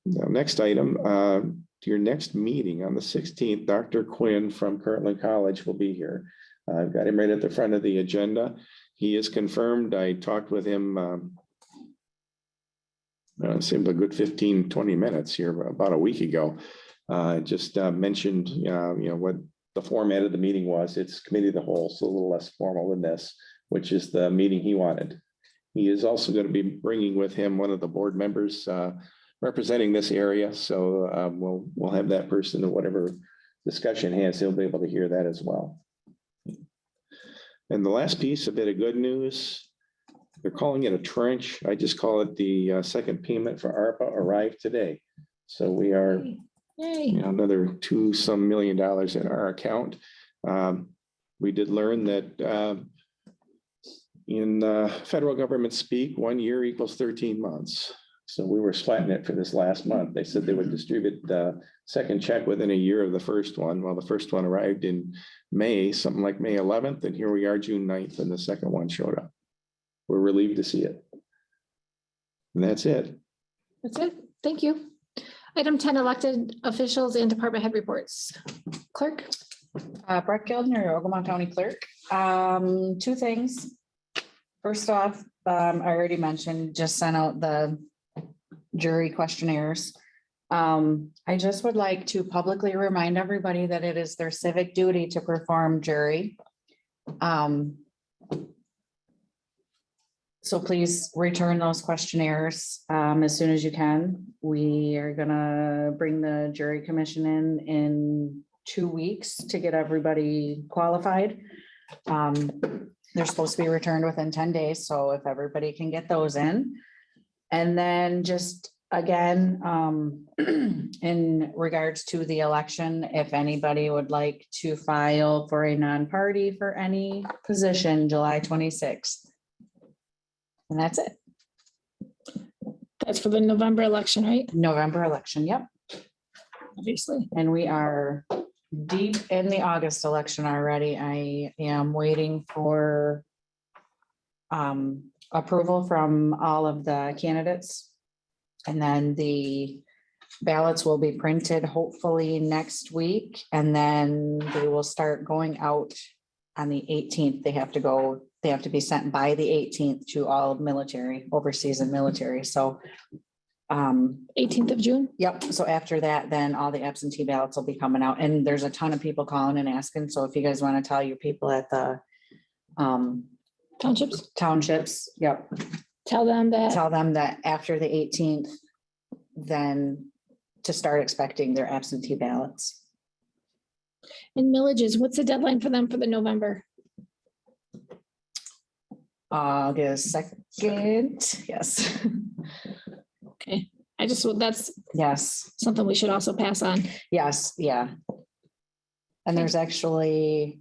next item, to your next meeting on the 16th, Dr. Quinn from Kirtland College will be here. I've got him right at the front of the agenda. He is confirmed. I talked with him it seemed a good 15, 20 minutes here about a week ago. Just mentioned, what the format of the meeting was. It's committee of the whole, so a little less formal than this, which is the meeting he wanted. He is also going to be bringing with him one of the board members representing this area. So we'll have that person, or whatever discussion has, he'll be able to hear that as well. And the last piece, a bit of good news. They're calling it a trench. I just call it the second payment for ARPA arrived today. So we are another $2 million in our account. We did learn that in federal government speak, 1 year equals 13 months. So we were sweating it for this last month. They said they would distribute the second check within a year of the first one. Well, the first one arrived in May, something like May 11th, and here we are June 9th, and the second one showed up. We're relieved to see it. And that's it. That's it. Thank you. Item 10, elected officials and department head reports. Clerk? Brett Gildner, Ogemaw County Clerk. Two things. First off, I already mentioned, just sent out the jury questionnaires. I just would like to publicly remind everybody that it is their civic duty to perform jury. So please return those questionnaires as soon as you can. We are gonna bring the jury commission in 2 weeks to get everybody qualified. They're supposed to be returned within 10 days, so if everybody can get those in. And then just again, in regards to the election, if anybody would like to file for a non-party for any position, July 26th. And that's it. That's for the November election, right? November election, yep. Obviously. And we are deep in the August election already. I am waiting for approval from all of the candidates. And then the ballots will be printed hopefully next week. And then they will start going out on the 18th. They have to be sent by the 18th to all military, overseas and military. So 18th of June. yep. So after that, then all the absentee ballots will be coming out, and there's a ton of people calling and asking. So if you guys want to tell your people at the townships, yep. Tell them that after the 18th, then to start expecting their absentee ballots. And millages, what's the deadline for them for the November? August 2nd, yes. Okay, that's Yes, something we should also pass on. yes, yeah. And there's actually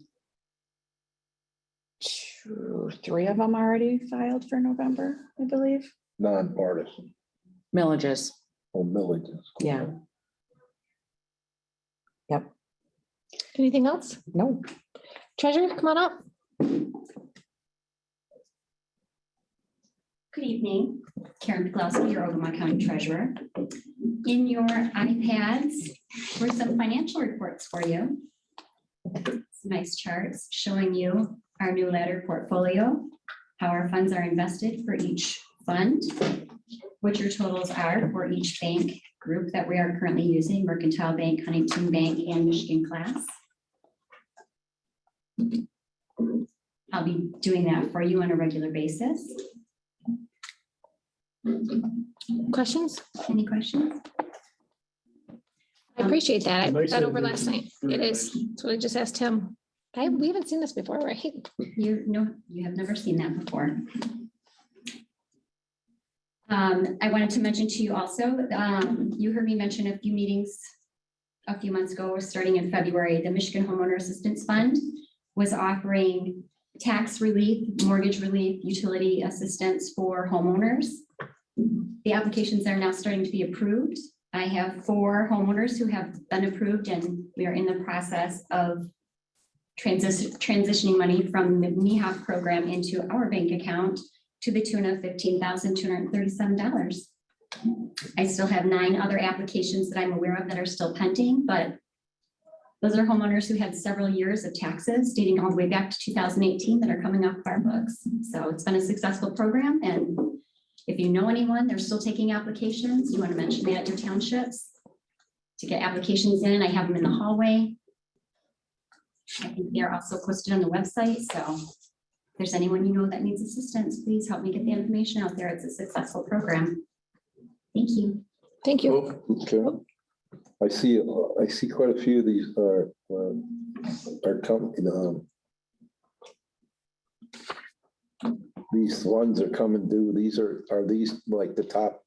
3 of them already filed for November, I believe. Nonpartisan. Millages, Oh, millages. yeah. Yep, Anything else? no, Treasurer, come on up. Good evening, Karen Pawlowski, your Ogemaw County Treasurer. In your iPads were some financial reports for you. Some nice charts showing you our new ladder portfolio, how our funds are invested for each fund, what your totals are for each bank group that we are currently using, Mercantile Bank, Huntington Bank, and Michigan Class. I'll be doing that for you on a regular basis. Questions? Any questions? I appreciate that. I put Nice that over idea. last night. It is. That's what I just asked him. We haven't seen this before, right? You have never seen that before. I wanted to mention to you also, you heard me mention a few meetings a few months ago, starting in February, the Michigan Homeowner Assistance Fund was offering tax relief, mortgage relief, utility assistance for homeowners. The applications are now starting to be approved. I have 4 homeowners who have been approved, and we are in the process of transitioning money from the NEHAP program into our bank account to the tune of $15,237. I still have 9 other applications that I'm aware of that are still pending, but those are homeowners who had several years of taxes dating all the way back to 2018 that are coming off of our books. So it's been a successful program, and if you know anyone, they're still taking applications, you want to mention that at your townships to get applications in. I have them in the hallway. I think they're also posted on the website, so if there's anyone you know that needs assistance, please help me get the information out there. It's a successful program. Thank you. Thank you. Okay. I see quite a few of these are coming, these ones are coming due. Are these like the top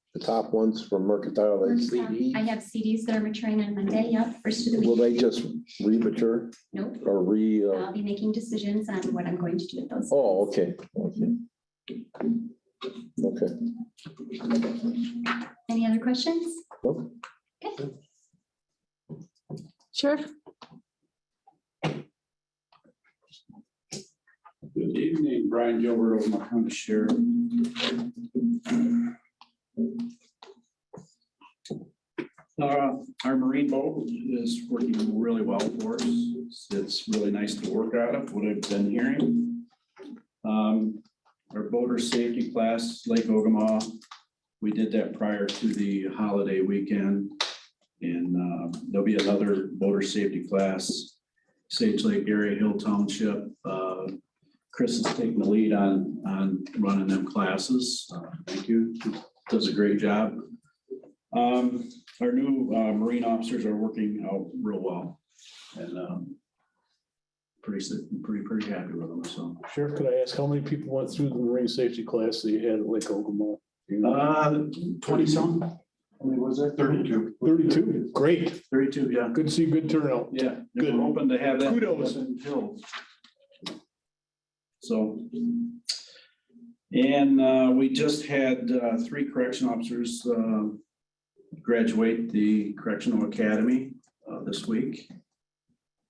ones from Mercantile? Like CDs? I have CDs that are maturing on Monday. Yep, first of the Will week. they just re-mature Nope. or I'll be making decisions on what I'm going to do with those. Oh, okay. Okay. Any other questions? Nope. Okay. Sure. Good evening, Brian Gilbert, Ogemaw County Sheriff. Our marine boat is working really well for us. It's really nice to work out of, what I've been hearing. Our boater safety class, Lake Ogemaw, we did that prior to the holiday weekend. And there'll be another boater safety class, Sage Lake Area Hill Township. Chris is taking the lead on running them classes. Thank you. Does a great job. Our new Marine officers are working out real well, and pretty happy with them. So, Sheriff, could I ask how many people went through the marine safety class that you had at Lake Ogemaw? 20-some. How many was there? 32. 32, great. 32, yeah. Good to see good turnout. Yeah, Good. we're hoping to have that. Kudos. Filled. So, and we just had 3 correction officers graduate the Correctional Academy this week.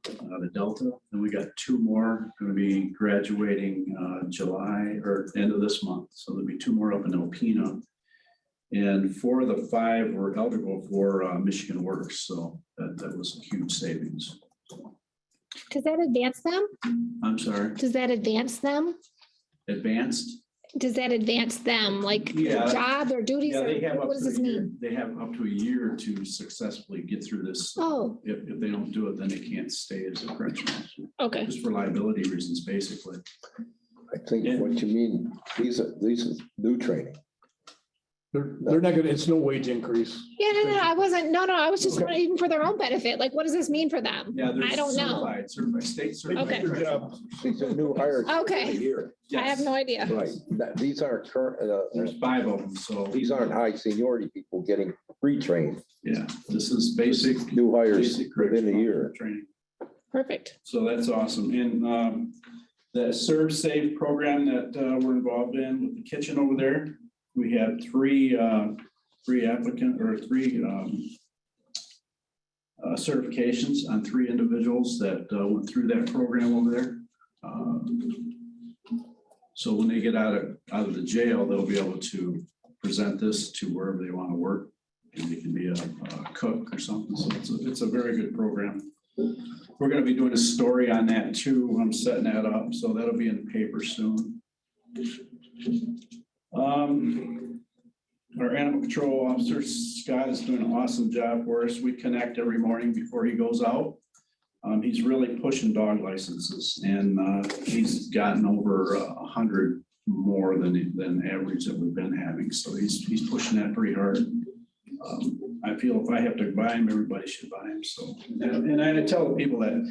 The Delta, and we got 2 more going to be graduating July or end of this month. So there'll be 2 more up in Alpena. And 4 of the 5 were eligible for Michigan Works. So that was a huge savings. Does that advance them? I'm sorry, Does that advance them? advanced? Does that advance them, like Yeah. job or duties? Yeah, Or they have up what does to this a year. mean? They have up to a year to successfully get through this. Oh, If they don't do it, then they can't stay as a correctional officer, okay. just for liability reasons, basically. I think what you mean, these are new training. They're not gonna, it's no wage increase. Yeah, no, I wasn't, no, I was just Okay. wondering, even for their own benefit, like, what does this mean for them? Yeah, they're I don't know. certified, state certified. Okay. correctional officers. These are new hires. Okay. a year. I have no idea. Right. These aren't current, There's 5 of them, so, these aren't high seniority people getting retrained, yeah, this is basic. new hires basic within a correctional year. Training. Perfect. So that's awesome. And the Serve Save program that we're involved in with the kitchen over there, we had 3 certifications on 3 individuals that went through that program over there. So when they get out of the jail, they'll be able to present this to wherever they want to work. And they can be a cook or something. So it's a very good program. We're going to be doing a story on that too. I'm setting that up. So that'll be in the paper soon. Our animal control officer, Scott, is doing an awesome job for us. We connect every morning before he goes out. He's really pushing dog licenses, and he's gotten over 100 more than average that we've been having. So he's pushing that pretty hard. I feel if I have to buy him, everybody should buy him. So, and I tell the people that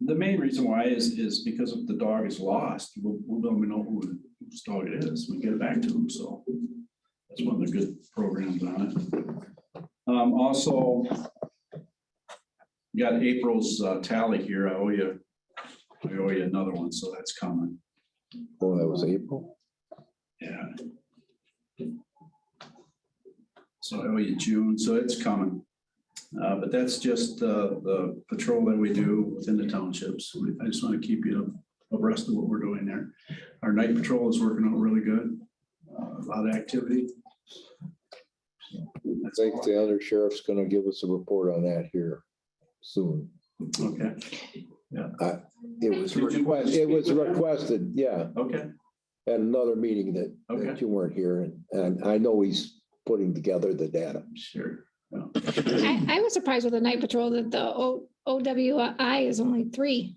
the main reason why is because if the dog is lost, we'll let them know whose dog it is. We get it back to them. So that's one of the good programs on it. Also, got April's tally here. I owe you another one, so that's coming. Oh, that was April? Yeah. So I owe you June, so it's coming. But that's just the patrol that we do within the townships. I just want to keep you abreast of what we're doing there. Our night patrol is working out really good. A lot of activity. I think the other sheriff's gonna give us a report on that here soon. Okay, It was requested, yeah, okay, at another meeting that Okay. you weren't here, and I know he's putting together the data. sure. Yeah. I was surprised with the night patrol that the OWI is only 3.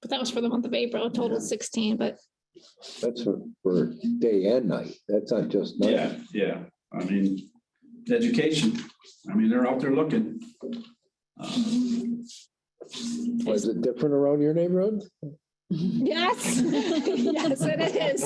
But that was for the month of April, a total 16, but That's for day and night. That's not just night. Yeah. I mean, education. I mean, they're out there looking. Was it different around your neighborhood? yes, yes, it is.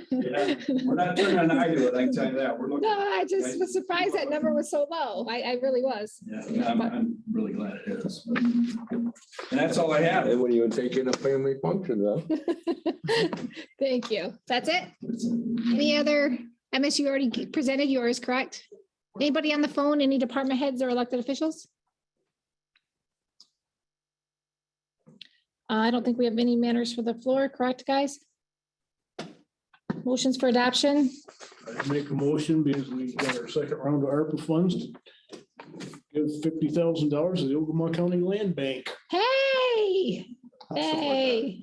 Yeah, we're not turning an eye to it, I can tell you that. We're looking. No, I just was surprised that number was so low. I really was. Yeah, I'm really glad it is. And that's all I have. And when you take in a family function, huh? Thank you. That's it. Any other, MS, you already presented yours, correct? Anybody on the phone, any department heads or elected officials? I don't think we have any matters for the floor, correct, guys? Motions for adoption? I make a motion because we got our second round of ARPA funds. To give $50,000 to the Ogemaw County Land Bank. Hey, hey,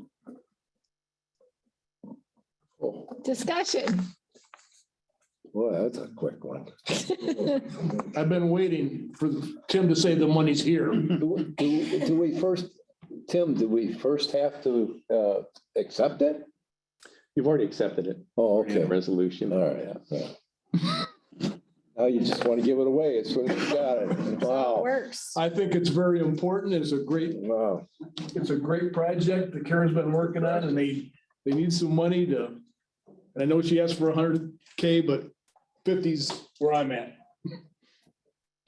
Oh, discussion. boy, that's a quick one. I've been waiting for Tim to say the money's here. Do we first, Tim, do we first have to accept it? You've already accepted it. Oh, in the okay. Resolution. All right. Yeah. Now you just want to give it away as soon as you got it. Wow. Works. I think it's very important. It's a great Wow. project that Karen's been working on and they need some money to, and I know she asked for 100K, but 50's where I'm at.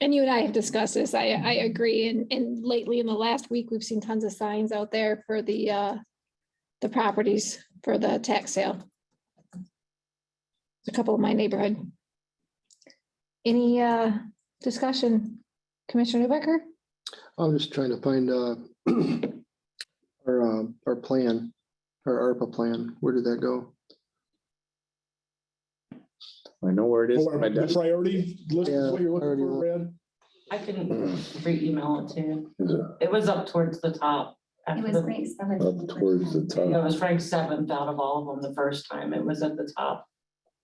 And you and I have discussed this. I agree. And lately in the last week, we've seen tons of signs out there for the properties for the tax sale. A couple in my neighborhood. Any discussion? Commissioner Newbecker? I'm just trying to find our plan, our ARPA plan. Where did that go? I know where it is. Or My the desk. priority list is what you're looking for, Brad? I can re-email it to you. Is it It was up towards the top. It after was the- great. up towards the It top? was ranked 7th out of all of them the first time. It was at the top.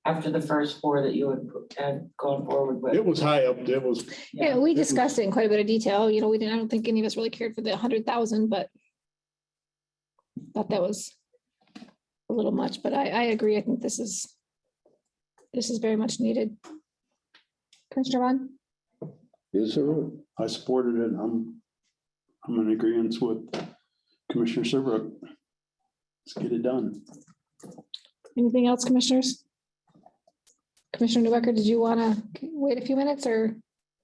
After the first 4 that you had gone forward with. It was high up. It was, Yeah, we discussed it in quite a bit of detail. You know, we didn't, I don't think any of us really cared for the 100,000, but thought that was a little much, but I agree. I think this is very much needed. Commissioner Vaughn? Is there? I supported it. I'm in agreement with Commissioner Serbrook. Let's get it done. Anything else, commissioners? Commissioner Newbecker, did you want to wait a few minutes or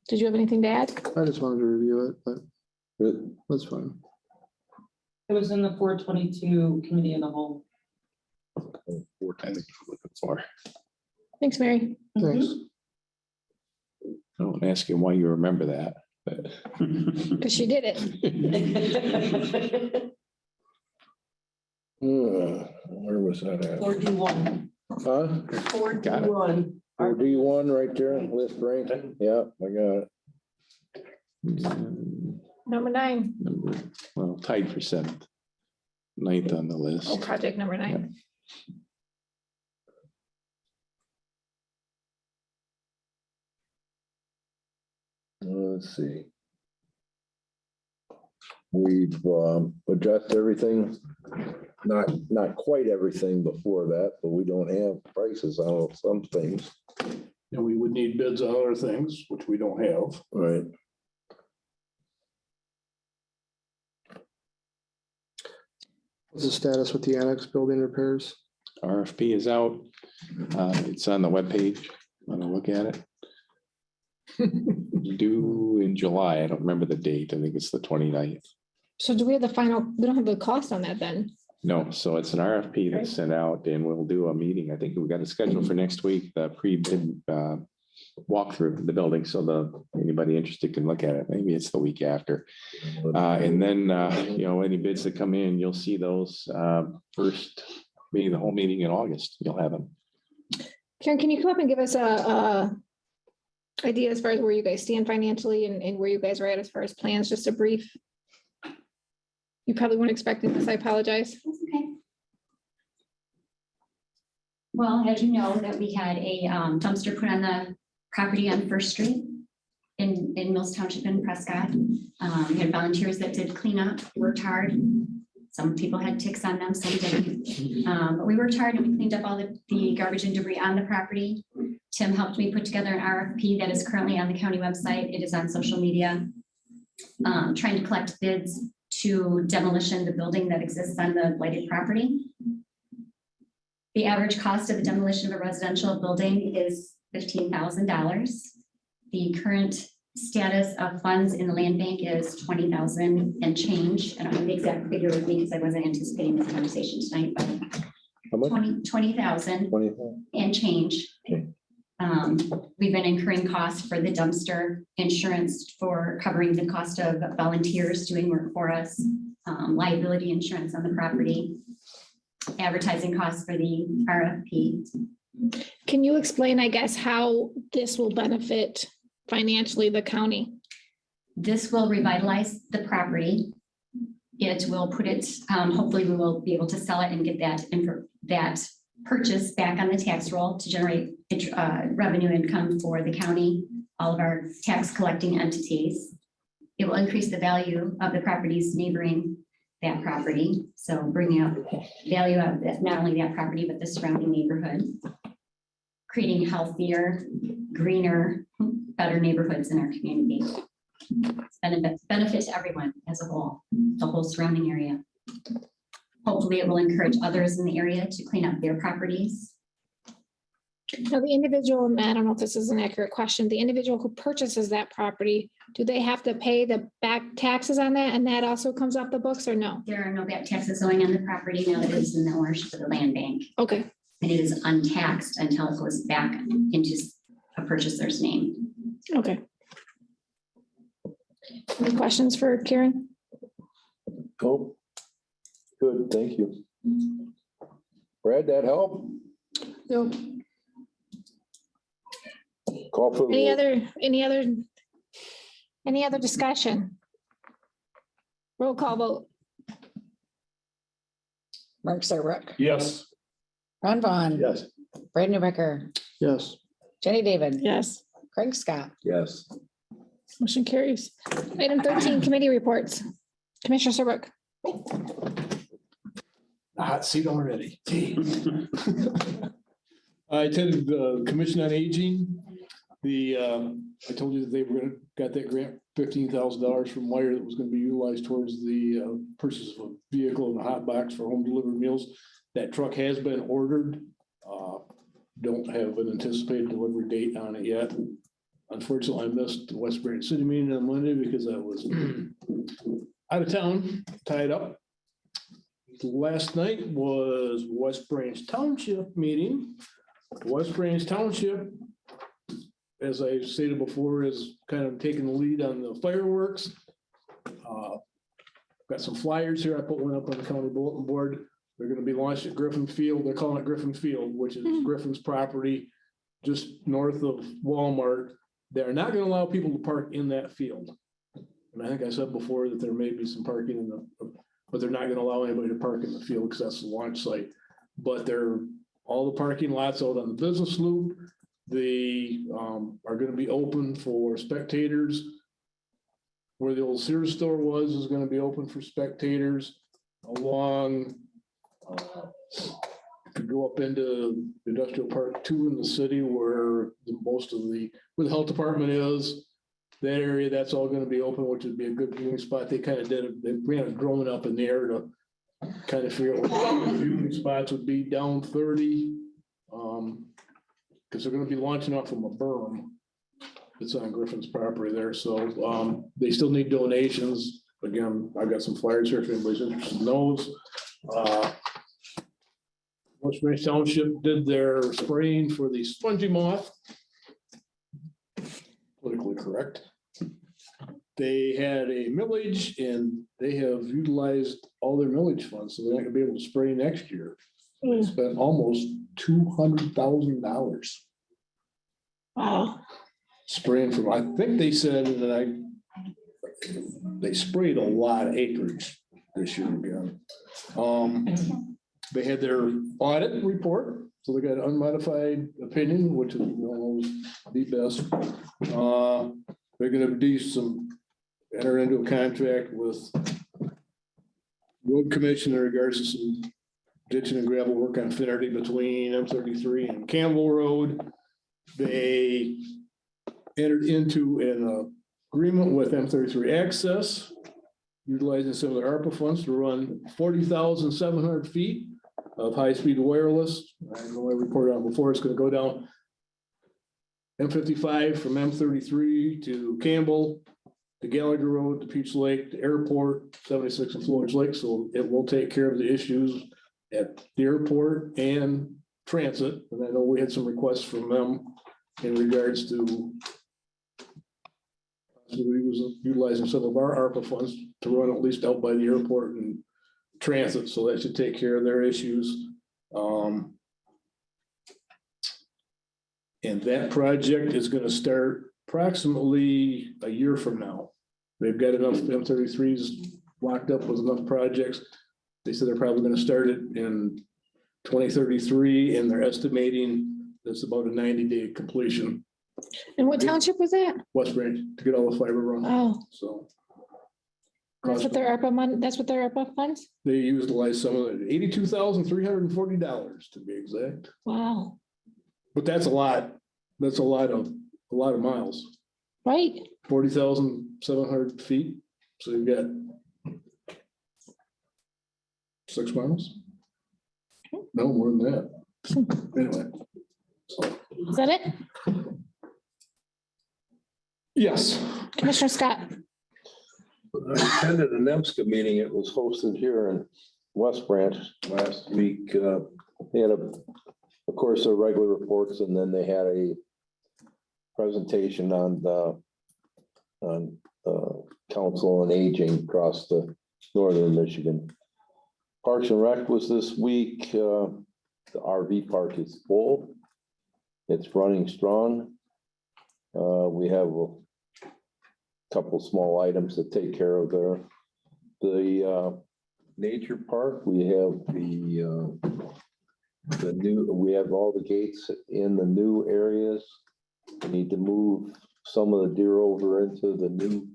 did you have anything to add? I just wanted to review it, but that's fine. It was in the 422 committee of the whole. Thanks, Mary. Thanks. I won't ask you why you remember that, but. Because she did it. Where was that at? 4D1. Huh? 4D1. 4D1 right there, list rank. Yeah, I got it. Number 9. Well, tied for 7th. 9th on the Oh, list. project number 9. Let's see. We've adjusted everything, not quite everything before that, but we don't have prices on some things. and we would need bids on other things, which we don't have. Right. What's the status with the annex building repairs? RFP is out. It's on the webpage. Want to look at it? Due in July. I don't remember the date. I think it's the 29th. So do we have the final, we don't have the cost on that then? No, so it's an RFP that's sent out and we'll do a meeting. I think we've got a schedule for next week, the pre-bid walk through the building so anybody interested can look at it. Maybe it's the week after. And then, any bids that come in, you'll see those first, maybe the whole meeting in August, you'll have them. Karen, can you come up and give us a idea as far as where you guys stand financially and where you guys are at as far as plans, just a brief? You probably weren't expecting this, I apologize. That's okay. Well, as you know, that we had a dumpster put on the property on First Street in Mills Township in Prescott. We had volunteers that did clean up, worked hard. Some people had ticks on them, some didn't. But we worked hard and we cleaned up all the garbage and debris on the property. Tim helped me put together an RFP that is currently on the county website. It is on social media. Trying to collect bids to demolition the building that exists on the blighted property. The average cost of the demolition of a residential building is $15,000. The current status of funds in the land bank is $20,000 and change. I don't have the exact figure with me because I wasn't anticipating this conversation tonight, but How much? 20,000 and change. Okay. We've been incurring costs for the dumpster, insurance for covering the cost of volunteers doing work for us, liability insurance on the property, advertising costs for the RFP. Can you explain, I guess, how this will benefit financially the county? This will revitalize the property. It will put it, hopefully we will be able to sell it and get that purchase back on the tax roll to generate revenue income for the county, all of our tax collecting entities. It will increase the value of the properties neighboring that property. So bringing up value of not only that property, but the surrounding neighborhood, creating healthier, greener, better neighborhoods in our community. Benefit to everyone as a whole, the whole surrounding area. Hopefully it will encourage others in the area to clean up their properties. Now, the individual, and I don't know if this is an accurate question, the individual who purchases that property, do they have to pay the back taxes on that? And that also comes off the books or no? There are no back taxes going on the property now that it is in the ownership of the land bank. Okay. And it is untaxed until it goes back into a purchaser's name. Okay. Any questions for Karen? Oh, good, thank you. Brad, that help? No. Call for the Any other discussion? Roll call vote. Mark Serbrook, Yes. Ron Vaughn. Yes. Brad Newbecker, Yes. Jenny David. Yes. Craig Scott. Yes. Motion carries. Item 13, committee reports. Commissioner Serbrook. A hot seat already. I attended the Commission on Aging. I told you that they got that grant, $15,000 from Meyer that was gonna be utilized towards the purchase of a vehicle and a hot box for home delivered meals. That truck has been ordered. Don't have an anticipated delivery date on it yet. Unfortunately, I missed the West Branch City meeting on Monday because I was out of town, tied up. Last night was West Branch Township meeting. West Branch Township, as I stated before, is kind of taking the lead on the fireworks. Got some flyers here. I put one up on the county bulletin board. They're gonna be launched at Griffin Field. They're calling it Griffin Field, which is Griffin's property just north of Walmart. They're not gonna allow people to park in that field. And I think I said before that there may be some parking in but they're not gonna allow anybody to park in the field because that's the launch site. But all the parking lots out on the business loop, they are gonna be open for spectators. Where the old Sears store was is gonna be open for spectators along. Could go up into Industrial Park 2 in the city where where the health department is. That area, that's all gonna be open, which would be a good viewing spot. They ran a drone up in the air to kind of figure out what the viewing spots would be down 30. Because they're gonna be launching off from a berm. It's on Griffin's property there, so they still need donations. Again, I've got some flyers here if anybody's interested in those. West Branch Township did their spraying for the spongy moth. politically correct. They had a millage and they have utilized all their millage funds, so they're not gonna be able to spray next year. They spent almost $200,000 Wow. spraying from, I think they said that they sprayed a lot of acreage this year again. They had their audit report, so they got an unmodified opinion, which is almost the best. They're gonna do enter into a contract with road commission in regards to some ditching and gravel work on Finnerty between M33 and Campbell Road. They entered into an agreement with M33 Access, utilizing some of their ARPA funds to run 40,700 feet of high-speed wireless. I know I reported on before, it's gonna go down M55 from M33 to Campbell, to Gallagher Road, to Peach Lake, to Airport, 76 and Florence Lake, so it will take care of the issues at the airport and transit. And I know we had some requests from them in regards to utilizing some of our ARPA funds to run at least out by the airport and transit, so that should take care of their issues. And that project is gonna start approximately a year from now. They've got enough M33s locked up with enough projects. They said they're probably gonna start it in 2033, and they're estimating that's about a 90-day completion. And what township was that? West Branch, to get all the fiber run, Oh, so. that's what their ARPA money, that's what their ARPA funds? They utilized some of it, $82,340 to be exact, Wow, but that's a lot. That's a lot of miles, right? 40,700 feet. So you've got 6 miles? No, more than that. Anyway. So, Is that it? yes, Commissioner Scott? I attended an EMSCA meeting. It was hosted here in West Branch last week. They had of course, their regular reports, and then they had a presentation on council on aging across the northern Michigan. Parks and Rec was this week. The RV park is full. It's running strong. We have a couple small items to take care of there. The nature park, we have we have all the gates in the new areas. We need to move some of the deer over into the new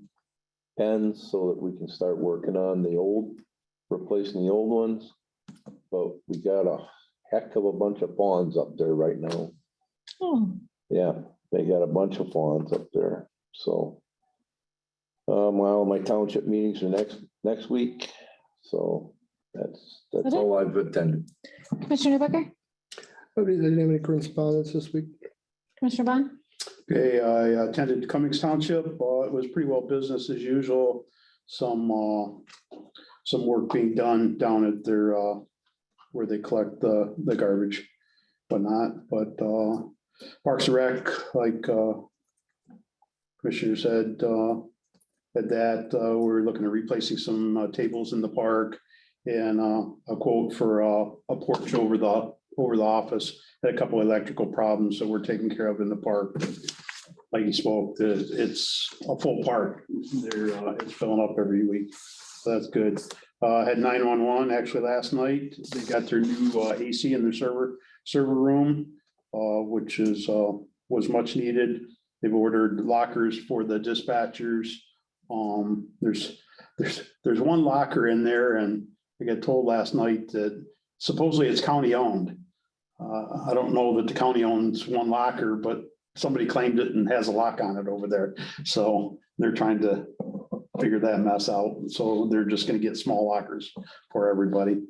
pens so that we can start working on replacing the old ones. But we got a heck of a bunch of fawns up there right now. Oh, Yeah, they got a bunch of fawns up there, so. Well, my township meetings are next week, so that's Okay. all I've attended. Commissioner Newbecker? I didn't have any correspondence this week. Commissioner Bond? Okay, I attended Cummings Township. It was pretty well business as usual. Some work being done down at their, where they collect the garbage, whatnot. But Parks and Rec, like Commissioner said, at that, we're looking at replacing some tables in the park, and a quote for a porch over the office. Had a couple of electrical problems that we're taking care of in the park. Like you spoke, it's a full park. It's filling up every week. So that's good. Had 911 actually last night. They got their new AC in their server room, which was much needed. They've ordered lockers for the dispatchers. There's one locker in there, and I got told last night that supposedly it's county owned. I don't know that the county owns one locker, but somebody claimed it and has a lock on it over there. So they're trying to figure that mess out. So they're just gonna get small lockers for everybody.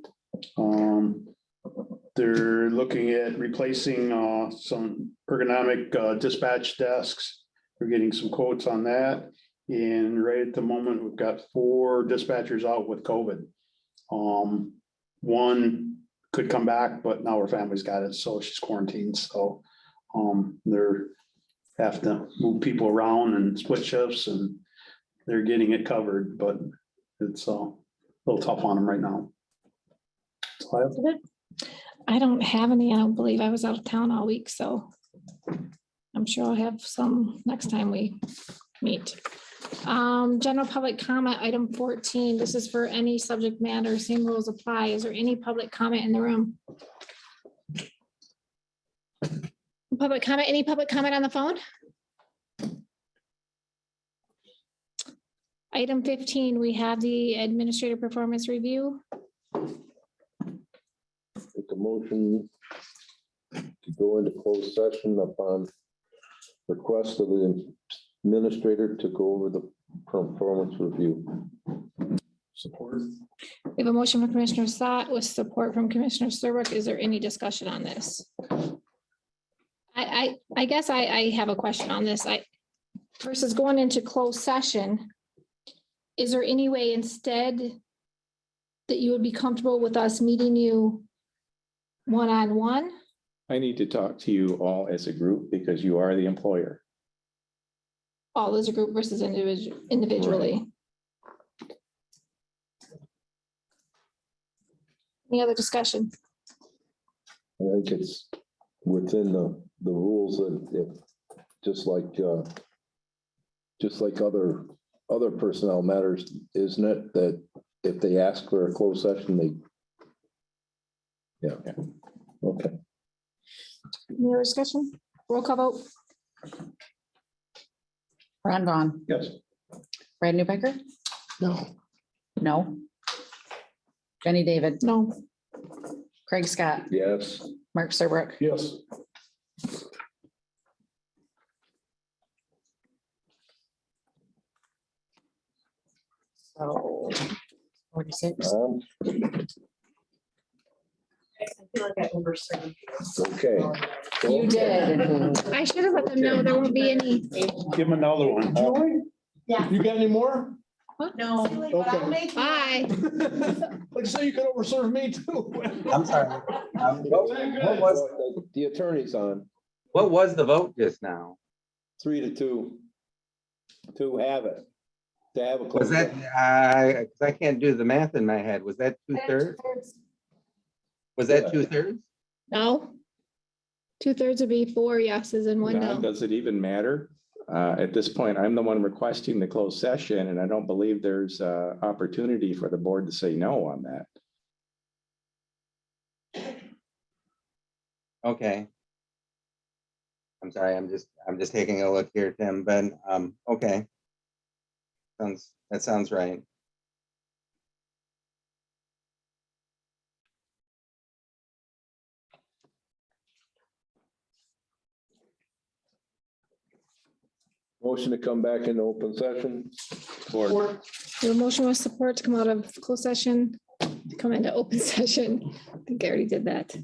They're looking at replacing some ergonomic dispatch desks. We're getting some quotes on that. And right at the moment, we've got 4 dispatchers out with COVID. One could come back, but now her family's got it, so she's quarantined. So they're have to move people around and split shifts and they're getting it covered, but it's a little tough on them right now. So I have- I don't have any. I don't believe I was out of town all week, so I'm sure I'll have some next time we meet. General public comment, item 14. This is for any subject matter. Same rules apply. Is there any public comment in the room? Public comment, any public comment on the phone? Item 15, we have the administrative performance review. Make a motion to go into closed session upon request of the administrator to go over the performance review. Support. We have a motion from Commissioner Sot with support from Commissioner Serbrook. Is there any discussion on this? I guess I have a question on this. Versus going into closed session, is there any way instead that you would be comfortable with us meeting you one-on-one? I need to talk to you all as a group because you are the employer. All as a group versus individually? Any other discussion? I think it's within the rules that if, just like other personnel matters, isn't it? That if they ask for a closed session, they. Yeah, okay. Any other discussion? Roll call vote. Ron Vaughn, Yes. Brad Newbecker, No. no. Jenny David, No. Craig Scott, Yes. Mark Serbrook. Yes. So 46. I feel like I overserved. Okay. You did. I should have let them know there won't be any. Give him another one. Julie, Yeah. you got any more? No, but I'll make. Bye. Like you say, you could overserve me too. I'm sorry. What was, The attorney's on what was the vote just now? 3-2. To have it. To have a. Was closed that, session. because I can't do the math in my head. Was that 2/3? Was that Yeah. 2/3? No. 2/3 would be 4 yeses and 1 John, no. does it even matter? At this point, I'm the one requesting the closed session, and I don't believe there's a opportunity for the board to say no on that. Okay. I'm sorry, I'm just taking a look here, Tim, but, okay. That sounds right. Motion to come back into open session. Board. Your motion was support to come out of closed session, to come into open session. I think I already did that.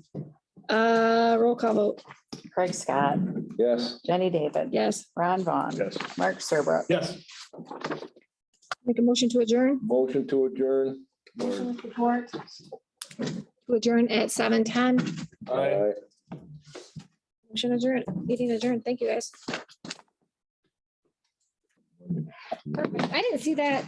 Roll call vote. Craig Scott, Yes. Jenny David, Yes. Ron Vaughn, Yes. Mark Serbrook. Yes. Make a motion to adjourn. Motion to adjourn. Motion with support. To adjourn at 7:10. Aye. Motion adjourned, meeting adjourned. Thank you, guys. Perfect. I didn't see that.